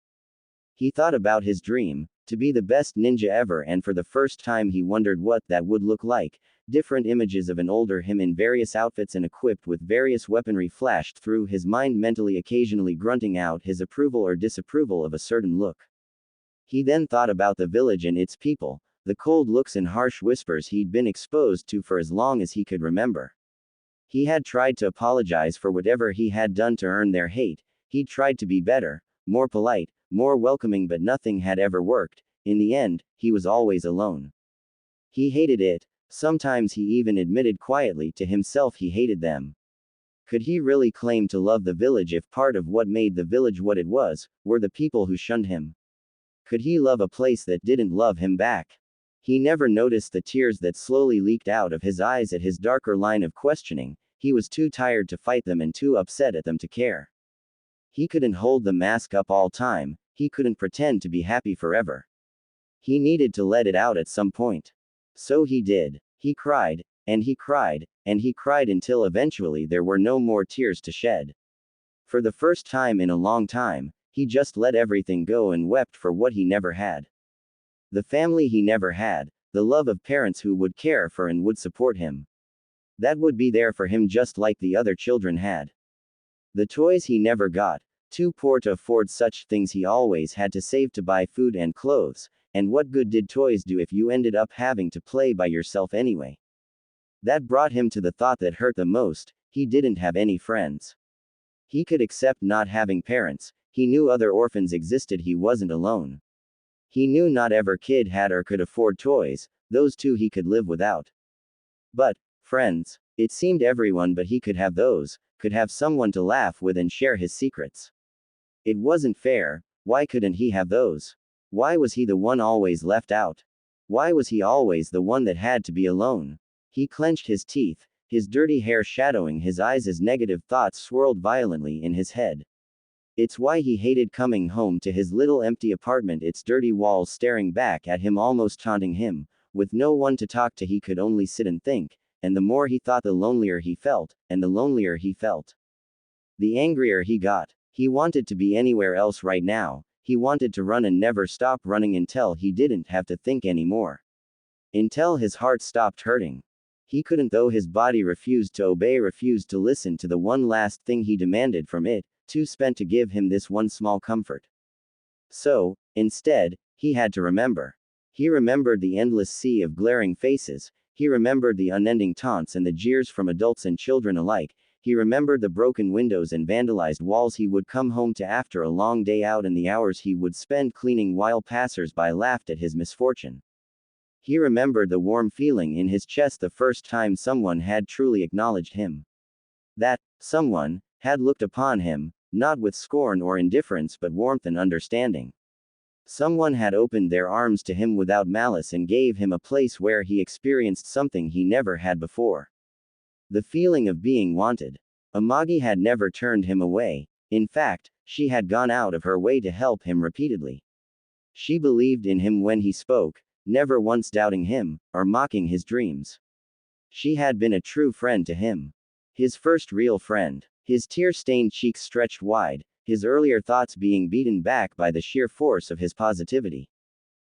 He thought about his dream, to be the best ninja ever, and for the first time he wondered what that would look like. Different images of an older him in various outfits and equipped with various weaponry flashed through his mind mentally, occasionally grunting out his approval or disapproval of a certain look. He then thought about the village and its people, the cold looks and harsh whispers he'd been exposed to for as long as he could remember. He had tried to apologize for whatever he had done to earn their hate. He'd tried to be better, more polite, more welcoming, but nothing had ever worked. In the end, he was always alone. He hated it. Sometimes he even admitted quietly to himself he hated them. Could he really claim to love the village if part of what made the village what it was were the people who shunned him? Could he love a place that didn't love him back? He never noticed the tears that slowly leaked out of his eyes at his darker line of questioning. He was too tired to fight them and too upset at them to care. He couldn't hold the mask up all time. He couldn't pretend to be happy forever. He needed to let it out at some point. So he did. He cried, and he cried, and he cried until eventually there were no more tears to shed. For the first time in a long time, he just let everything go and wept for what he never had. The family he never had, the love of parents who would care for and would support him. That would be there for him just like the other children had. The toys he never got, too poor to afford such things, he always had to save to buy food and clothes, and what good did toys do if you ended up having to play by yourself anyway? That brought him to the thought that hurt the most: he didn't have any friends. He could accept not having parents, he knew other orphans existed, he wasn't alone. He knew not every kid had or could afford toys, those too he could live without. But, friends, it seemed everyone but he could have those, could have someone to laugh with and share his secrets. It wasn't fair. Why couldn't he have those? Why was he the one always left out? Why was he always the one that had to be alone? He clenched his teeth, his dirty hair shadowing his eyes as negative thoughts swirled violently in his head. It's why he hated coming home to his little empty apartment, its dirty walls staring back at him, almost taunting him. With no one to talk to, he could only sit and think, and the more he thought, the lonelier he felt, and the lonelier he felt, the angrier he got. He wanted to be anywhere else right now. He wanted to run and never stop running until he didn't have to think anymore. Until his heart stopped hurting. He couldn't, though his body refused to obey, refused to listen to the one last thing he demanded from it, too spent to give him this one small comfort. So, instead, he had to remember. He remembered the endless sea of glaring faces. He remembered the unending taunts and the jeers from adults and children alike. He remembered the broken windows and vandalized walls he would come home to after a long day out, and the hours he would spend cleaning while passers-by laughed at his misfortune. He remembered the warm feeling in his chest the first time someone had truly acknowledged him. That someone had looked upon him, not with scorn or indifference but warmth and understanding. Someone had opened their arms to him without malice and gave him a place where he experienced something he never had before. The feeling of being wanted. Amagi had never turned him away. In fact, she had gone out of her way to help him repeatedly. She believed in him when he spoke, never once doubting him, or mocking his dreams. She had been a true friend to him. His first real friend. His tear-stained cheeks stretched wide, his earlier thoughts being beaten back by the sheer force of his positivity.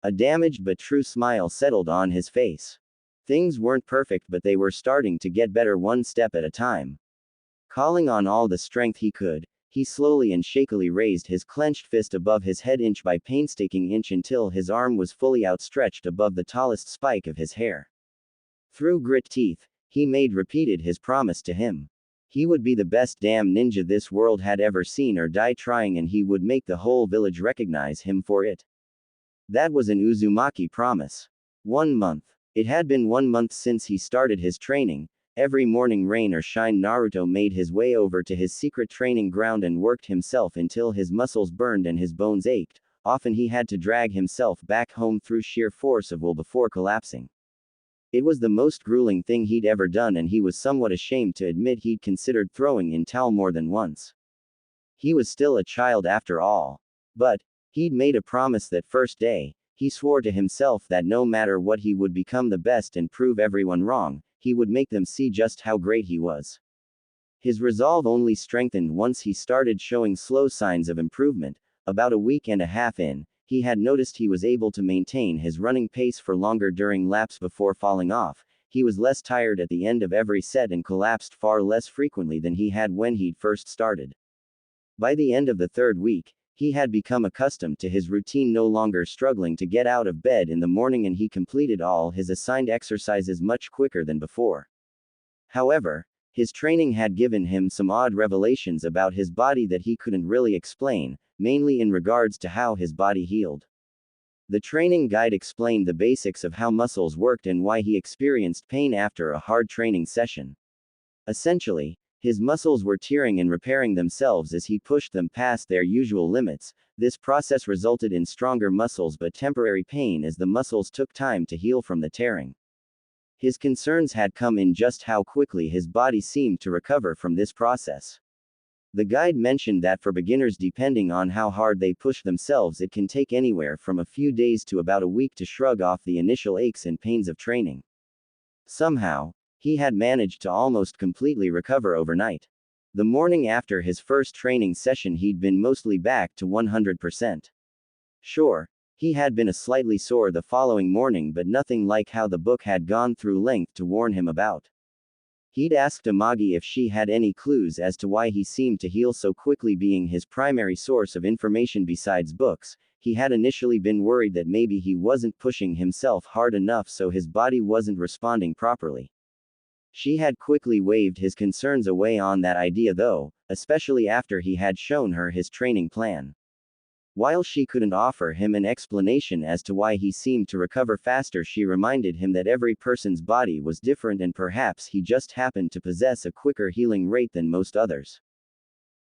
A damaged but true smile settled on his face. Things weren't perfect, but they were starting to get better one step at a time. Calling on all the strength he could, he slowly and shakily raised his clenched fist above his head, inch by painstaking inch, until his arm was fully outstretched above the tallest spike of his hair. Through grit teeth, he repeated his promise to him. He would be the best damn ninja this world had ever seen, or die trying, and he would make the whole village recognize him for it. That was an Uzumaki promise. 1 month. It had been 1 month since he started his training. Every morning, rain or shine, Naruto made his way over to his secret training ground and worked himself until his muscles burned and his bones ached. Often he had to drag himself back home through sheer force of will before collapsing. It was the most grueling thing he'd ever done, and he was somewhat ashamed to admit he'd considered throwing in towel more than once. He was still a child after all. But he'd made a promise that first day. He swore to himself that no matter what, he would become the best and prove everyone wrong. He would make them see just how great he was. His resolve only strengthened once he started showing slow signs of improvement. About a week and a half in, he had noticed he was able to maintain his running pace for longer during laps before falling off. He was less tired at the end of every set and collapsed far less frequently than he had when he'd first started. By the end of the 3rd week, he had become accustomed to his routine, no longer struggling to get out of bed in the morning, and he completed all his assigned exercises much quicker than before. However, His training had given him some odd revelations about his body that he couldn't really explain, mainly in regards to how his body healed. The training guide explained the basics of how muscles worked and why he experienced pain after a hard training session. Essentially, his muscles were tearing and repairing themselves as he pushed them past their usual limits. This process resulted in stronger muscles but temporary pain as the muscles took time to heal from the tearing. His concerns had come in just how quickly his body seemed to recover from this process. The guide mentioned that for beginners, depending on how hard they push themselves, it can take anywhere from a few days to about a week to shrug off the initial aches and pains of training. Somehow, he had managed to almost completely recover overnight. The morning after his first training session, he'd been mostly back to 100%. Sure, he had been slightly sore the following morning, but nothing like how the book had gone through length to warn him about. He'd asked Amagi if she had any clues as to why he seemed to heal so quickly. Being his primary source of information besides books, he had initially been worried that maybe he wasn't pushing himself hard enough, so his body wasn't responding properly. She had quickly waved his concerns away on that idea though, especially after he had shown her his training plan. While she couldn't offer him an explanation as to why he seemed to recover faster, she reminded him that every person's body was different and perhaps he just happened to possess a quicker healing rate than most others.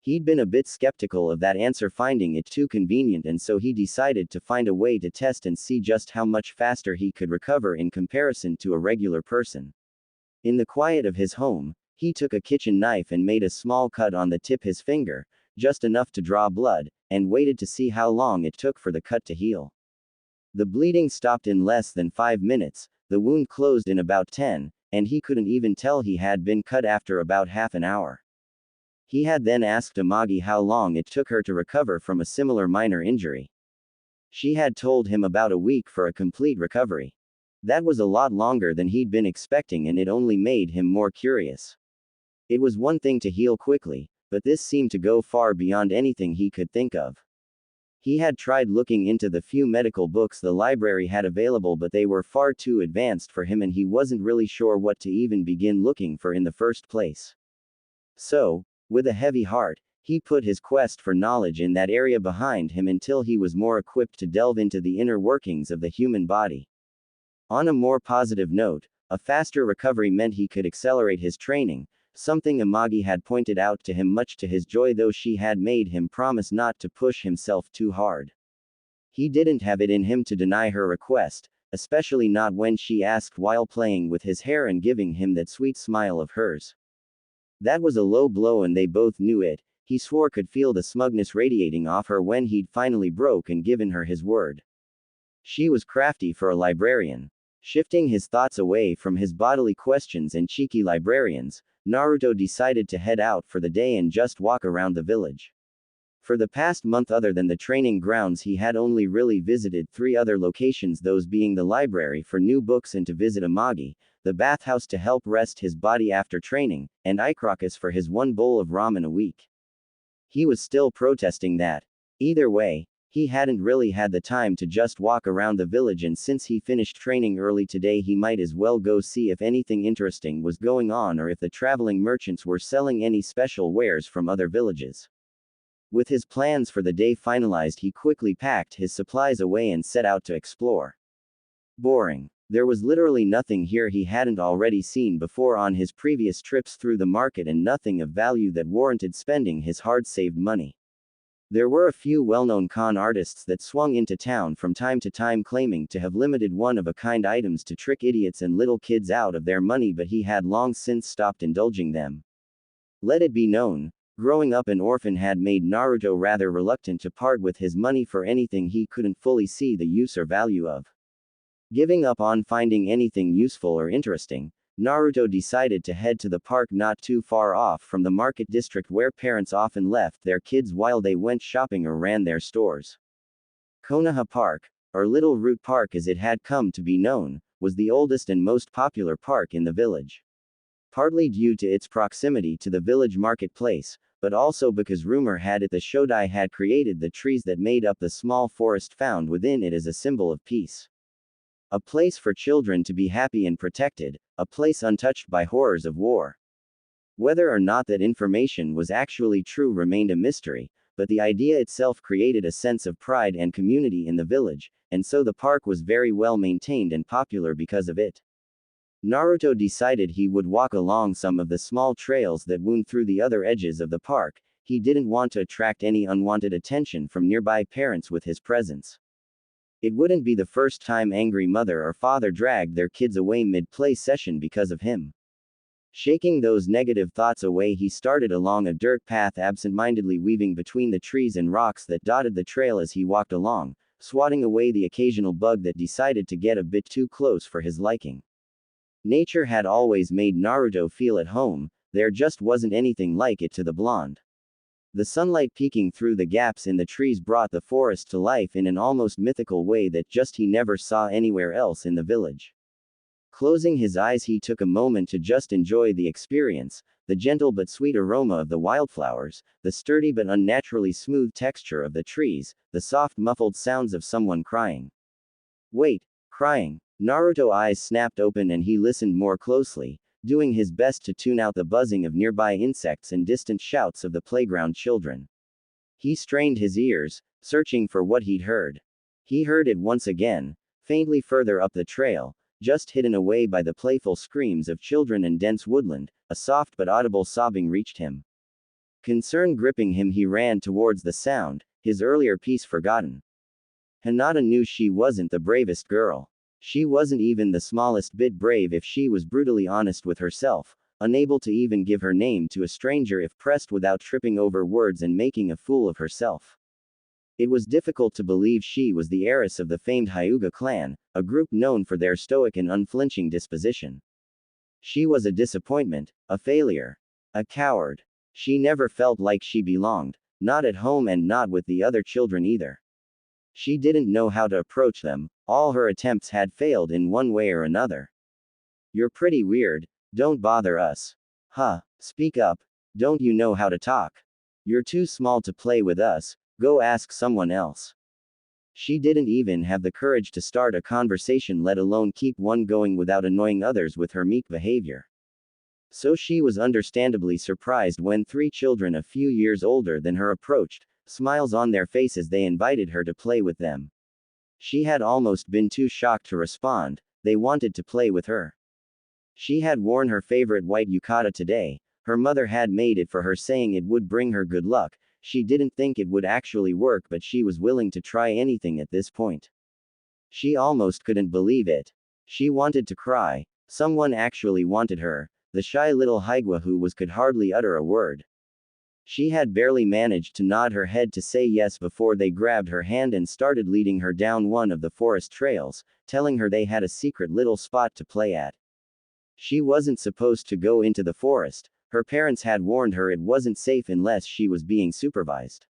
He'd been a bit skeptical of that answer, finding it too convenient, and so he decided to find a way to test and see just how much faster he could recover in comparison to a regular person. In the quiet of his home, he took a kitchen knife and made a small cut on the tip of his finger, just enough to draw blood, and waited to see how long it took for the cut to heal. The bleeding stopped in less than 5 minutes, the wound closed in about 10, and he couldn't even tell he had been cut after about half an hour. He had then asked Amagi how long it took her to recover from a similar minor injury. She had told him about a week for a complete recovery. That was a lot longer than he'd been expecting, and it only made him more curious. It was one thing to heal quickly, but this seemed to go far beyond anything he could think of. He had tried looking into the few medical books the library had available, but they were far too advanced for him and he wasn't really sure what to even begin looking for in the first place. So, with a heavy heart, he put his quest for knowledge in that area behind him until he was more equipped to delve into the inner workings of the human body. On a more positive note, a faster recovery meant he could accelerate his training, something Amagi had pointed out to him much to his joy, though she had made him promise not to push himself too hard. He didn't have it in him to deny her request, especially not when she asked while playing with his hair and giving him that sweet smile of hers. That was a low blow and they both knew it. He swore could feel the smugness radiating off her when he'd finally broke and given her his word. She was crafty for a librarian. Shifting his thoughts away from his bodily questions and cheeky librarians, Naruto decided to head out for the day and just walk around the village. For the past month, other than the training grounds, he had only really visited 3 other locations, those being the library for new books and to visit Amagi, the bathhouse to help rest his body after training, and Ikrakus for his 1 bowl of ramen a week. He was still protesting that. Either way, he hadn't really had the time to just walk around the village, and since he finished training early today, he might as well go see if anything interesting was going on or if the traveling merchants were selling any special wares from other villages. With his plans for the day finalized, he quickly packed his supplies away and set out to explore. Boring. There was literally nothing here he hadn't already seen before on his previous trips through the market, and nothing of value that warranted spending his hard-saved money. There were a few well-known con artists that swung into town from time to time claiming to have limited one-of-a-kind items to trick idiots and little kids out of their money, but he had long since stopped indulging them. Let it be known, growing up an orphan had made Naruto rather reluctant to part with his money for anything he couldn't fully see the use or value of. Giving up on finding anything useful or interesting, Naruto decided to head to the park not too far off from the market district where parents often left their kids while they went shopping or ran their stores. Konoha Park, or Little Root Park as it had come to be known, was the oldest and most popular park in the village. Partly due to its proximity to the village marketplace, but also because rumor had it the Shodai had created the trees that made up the small forest found within it as a symbol of peace. A place for children to be happy and protected, a place untouched by horrors of war. Whether or not that information was actually true remained a mystery, but the idea itself created a sense of pride and community in the village, and so the park was very well maintained and popular because of it. Naruto decided he would walk along some of the small trails that wound through the other edges of the park. He didn't want to attract any unwanted attention from nearby parents with his presence. It wouldn't be the first time angry mother or father dragged their kids away mid-play session because of him. Shaking those negative thoughts away, he started along a dirt path, absent-mindedly weaving between the trees and rocks that dotted the trail as he walked along, swatting away the occasional bug that decided to get a bit too close for his liking. Nature had always made Naruto feel at home, there just wasn't anything like it to the blonde. The sunlight peeking through the gaps in the trees brought the forest to life in an almost mythical way that just he never saw anywhere else in the village. Closing his eyes, he took a moment to just enjoy the experience, the gentle but sweet aroma of the wildflowers, the sturdy but unnaturally smooth texture of the trees, the soft muffled sounds of someone crying. Wait, crying. Naruto's eyes snapped open and he listened more closely, doing his best to tune out the buzzing of nearby insects and distant shouts of the playground children. He strained his ears, searching for what he'd heard. He heard it once again, faintly further up the trail, just hidden away by the playful screams of children and dense woodland. A soft but audible sobbing reached him. Concern gripping him, he ran towards the sound, his earlier peace forgotten. Hinata knew she wasn't the bravest girl. She wasn't even the smallest bit brave if she was brutally honest with herself, unable to even give her name to a stranger if pressed without tripping over words and making a fool of herself. It was difficult to believe she was the heiress of the famed Hyuga clan, a group known for their stoic and unflinching disposition. She was a disappointment, a failure, a coward. She never felt like she belonged, not at home and not with the other children either. She didn't know how to approach them, all her attempts had failed in one way or another. You're pretty weird, don't bother us. Huh, speak up, don't you know how to talk? You're too small to play with us, go ask someone else. She didn't even have the courage to start a conversation, let alone keep one going without annoying others with her meek behavior. So she was understandably surprised when 3 children a few years older than her approached, smiles on their faces they invited her to play with them. She had almost been too shocked to respond, they wanted to play with her. She had worn her favorite white yukata today, her mother had made it for her saying it would bring her good luck. She didn't think it would actually work, but she was willing to try anything at this point. She almost couldn't believe it. She wanted to cry, someone actually wanted her, the shy little Haigwa who could hardly utter a word. She had barely managed to nod her head to say yes before they grabbed her hand and started leading her down one of the forest trails, telling her they had a secret little spot to play at. She wasn't supposed to go into the forest, her parents had warned her it wasn't safe unless she was being supervised.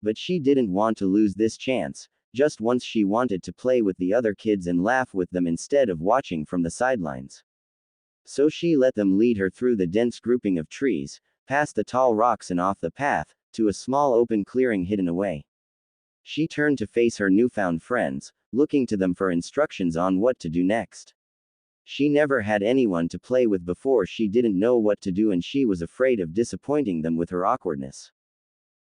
But she didn't want to lose this chance, just once she wanted to play with the other kids and laugh with them instead of watching from the sidelines. So she let them lead her through the dense grouping of trees, past the tall rocks and off the path, to a small open clearing hidden away. She turned to face her newfound friends, looking to them for instructions on what to do next. She never had anyone to play with before, she didn't know what to do and she was afraid of disappointing them with her awkwardness.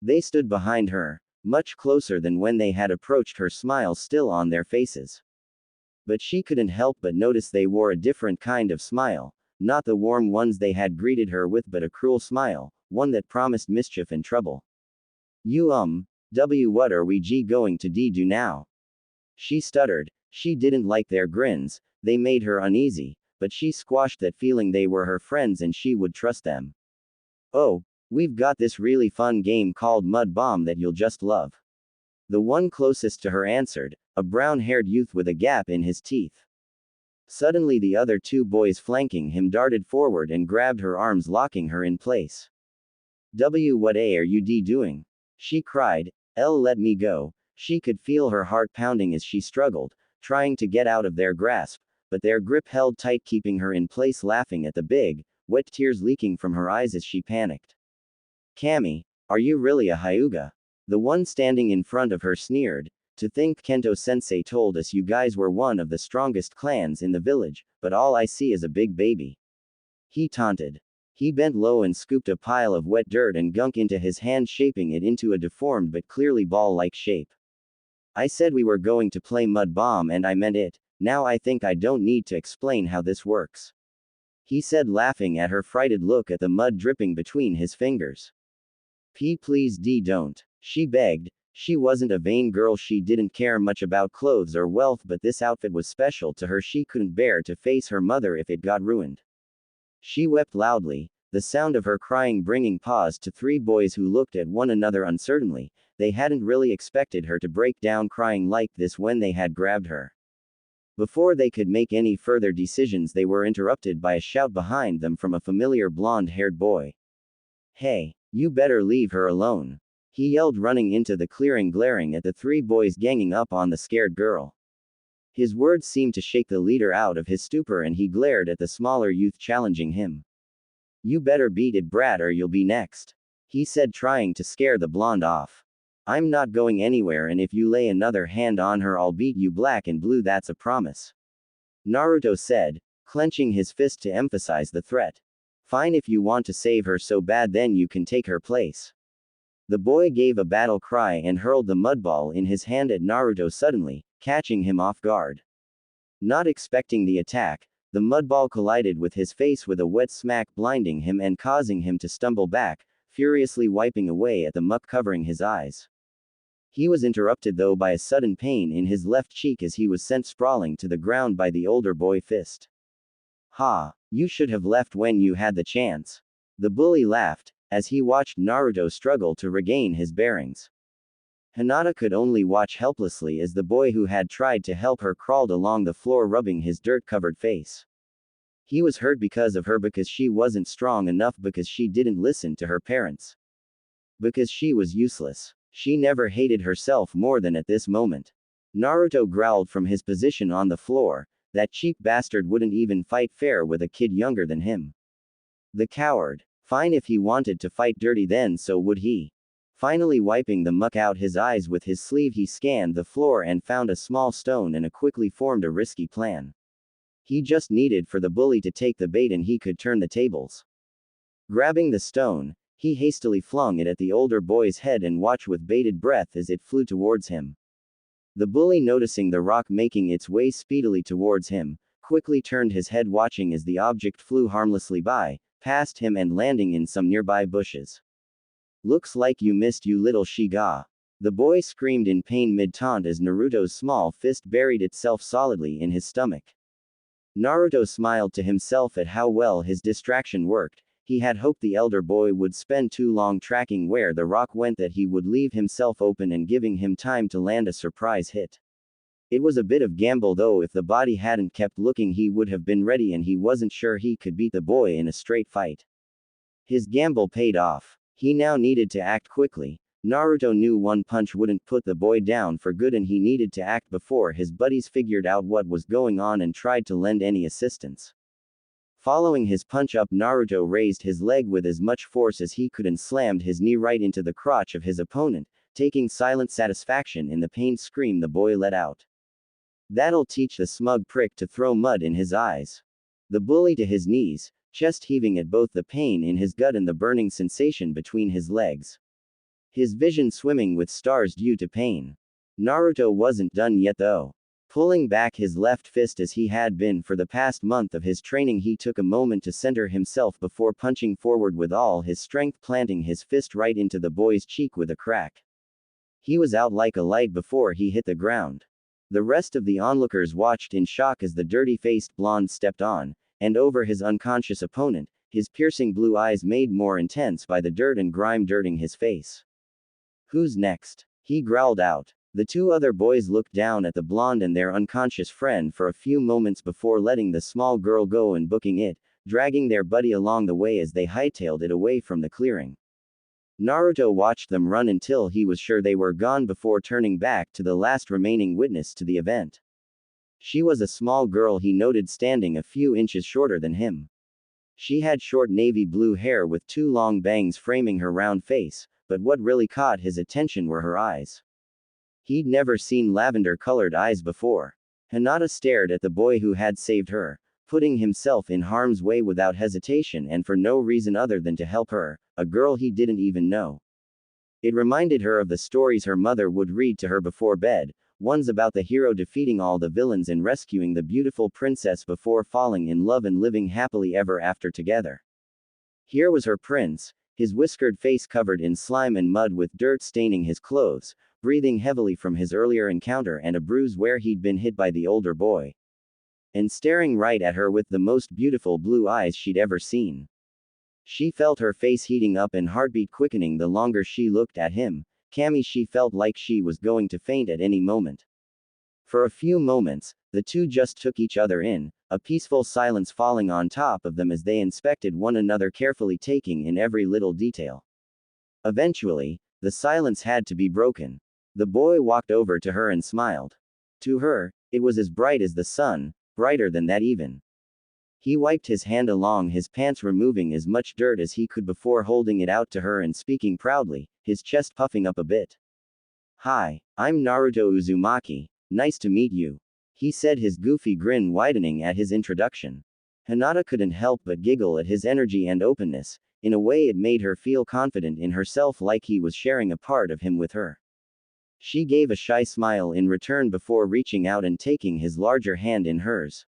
They stood behind her, much closer than when they had approached her, smiles still on their faces. But she couldn't help but notice they wore a different kind of smile, not the warm ones they had greeted her with, but a cruel smile, one that promised mischief and trouble. What are we going to do now? She stuttered. She didn't like their grins, they made her uneasy, but she squashed that feeling. They were her friends and she would trust them. Oh, we've got this really fun game called Mud Bomb that you'll just love. The one closest to her answered, a brown-haired youth with a gap in his teeth. Suddenly the other 2 boys flanking him darted forward and grabbed her arms, locking her in place. What are you doing? She cried. Let me go. She could feel her heart pounding as she struggled, trying to get out of their grasp, but their grip held tight, keeping her in place, laughing at the big, wet tears leaking from her eyes as she panicked. Kami, are you really a Hyuga? The one standing in front of her sneered. To think Kento-sensei told us you guys were one of the strongest clans in the village, but all I see is a big baby. He taunted. He bent low and scooped a pile of wet dirt and gunk into his hand, shaping it into a deformed but clearly ball-like shape. I said we were going to play mud bomb and I meant it. Now I think I don't need to explain how this works. He said, laughing at her frightened look at the mud dripping between his fingers. Please don't. She begged. She wasn't a vain girl, she didn't care much about clothes or wealth, but this outfit was special to her. She couldn't bear to face her mother if it got ruined. She wept loudly, the sound of her crying bringing pause to three boys who looked at one another uncertainly. They hadn't really expected her to break down crying like this when they had grabbed her. Before they could make any further decisions, they were interrupted by a shout behind them from a familiar blonde-haired boy. Hey, you better leave her alone, he yelled, running into the clearing, glaring at the three boys ganging up on the scared girl. His words seemed to shake the leader out of his stupor, and he glared at the smaller youth challenging him. You better beat it, brat, or you'll be next, he said, trying to scare the blonde off. I'm not going anywhere, and if you lay another hand on her I'll beat you black and blue, that's a promise, Naruto said, clenching his fist to emphasize the threat. Fine, if you want to save her so bad then you can take her place. The boy gave a battle cry and hurled the mud ball in his hand at Naruto suddenly, catching him off guard. Not expecting the attack, the mud ball collided with his face with a wet smack, blinding him and causing him to stumble back, furiously wiping away at the muck covering his eyes. He was interrupted though by a sudden pain in his left cheek as he was sent sprawling to the ground by the older boy fist. Ha, you should have left when you had the chance. The bully laughed, as he watched Naruto struggle to regain his bearings. Hinata could only watch helplessly as the boy who had tried to help her crawled along the floor, rubbing his dirt-covered face. He was hurt because of her, because she wasn't strong enough, because she didn't listen to her parents. Because she was useless. She never hated herself more than at this moment. Naruto growled from his position on the floor. That cheap bastard wouldn't even fight fair with a kid younger than him. The coward. Fine, if he wanted to fight dirty then so would he. Finally wiping the muck out his eyes with his sleeve, he scanned the floor and found a small stone and quickly formed a risky plan. He just needed for the bully to take the bait and he could turn the tables. Grabbing the stone, he hastily flung it at the older boy's head and watched with bated breath as it flew towards him. The bully, noticing the rock making its way speedily towards him, quickly turned his head, watching as the object flew harmlessly by, past him and landing in some nearby bushes. Looks like you missed, you little Shiga. The boy screamed in pain mid-taunt as Naruto's small fist buried itself solidly in his stomach. Naruto smiled to himself at how well his distraction worked. He had hoped the elder boy would spend too long tracking where the rock went that he would leave himself open and giving him time to land a surprise hit. It was a bit of gamble though. If the body hadn't kept looking he would have been ready, and he wasn't sure he could beat the boy in a straight fight. His gamble paid off. He now needed to act quickly. Naruto knew one punch wouldn't put the boy down for good, and he needed to act before his buddies figured out what was going on and tried to lend any assistance. Following his punch up, Naruto raised his leg with as much force as he could and slammed his knee right into the crotch of his opponent, taking silent satisfaction in the pained scream the boy let out. That'll teach the smug prick to throw mud in his eyes. The bully to his knees, chest heaving at both the pain in his gut and the burning sensation between his legs. His vision swimming with stars due to pain. Naruto wasn't done yet though. Pulling back his left fist as he had been for the past month of his training, he took a moment to center himself before punching forward with all his strength, planting his fist right into the boy's cheek with a crack. He was out like a light before he hit the ground. The rest of the onlookers watched in shock as the dirty-faced blonde stepped on, and over his unconscious opponent, his piercing blue eyes made more intense by the dirt and grime dirting his face. Who's next? He growled out. The two other boys looked down at the blonde and their unconscious friend for a few moments before letting the small girl go and booking it, dragging their buddy along the way as they hightailed it away from the clearing. Naruto watched them run until he was sure they were gone before turning back to the last remaining witness to the event. She was a small girl he noted, standing a few inches shorter than him. She had short navy blue hair with two long bangs framing her round face, but what really caught his attention were her eyes. He'd never seen lavender-colored eyes before. Hinata stared at the boy who had saved her, putting himself in harm's way without hesitation and for no reason other than to help her, a girl he didn't even know. It reminded her of the stories her mother would read to her before bed, ones about the hero defeating all the villains and rescuing the beautiful princess before falling in love and living happily ever after together. Here was her prince, his whiskered face covered in slime and mud with dirt staining his clothes, breathing heavily from his earlier encounter and a bruise where he'd been hit by the older boy. And staring right at her with the most beautiful blue eyes she'd ever seen. She felt her face heating up and heartbeat quickening the longer she looked at him. She felt like she was going to faint at any moment. For a few moments, the two just took each other in, a peaceful silence falling on top of them as they inspected one another carefully, taking in every little detail. Eventually, the silence had to be broken. The boy walked over to her and smiled. To her, it was as bright as the sun, brighter than that even. He wiped his hand along his pants, removing as much dirt as he could before holding it out to her and speaking proudly, his chest puffing up a bit. "Hi, I'm Naruto Uzumaki. Nice to meet you," he said, his goofy grin widening at his introduction. Hinata couldn't help but giggle at his energy and openness. In a way, it made her feel confident in herself, like he was sharing a part of him with her. She gave a shy smile in return before reaching out and taking his larger hand in hers.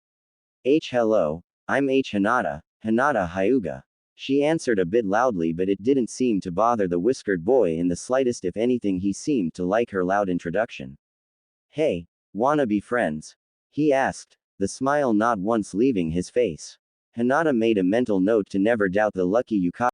Hello, I'm Hinata, Hinata Hyuga. She answered a bit loudly, but it didn't seem to bother the whiskered boy in the slightest. If anything, he seemed to like her loud introduction. "Hey, wanna be friends?" he asked, the smile not once leaving his face. Hinata made a mental note to never doubt the lucky Yukata.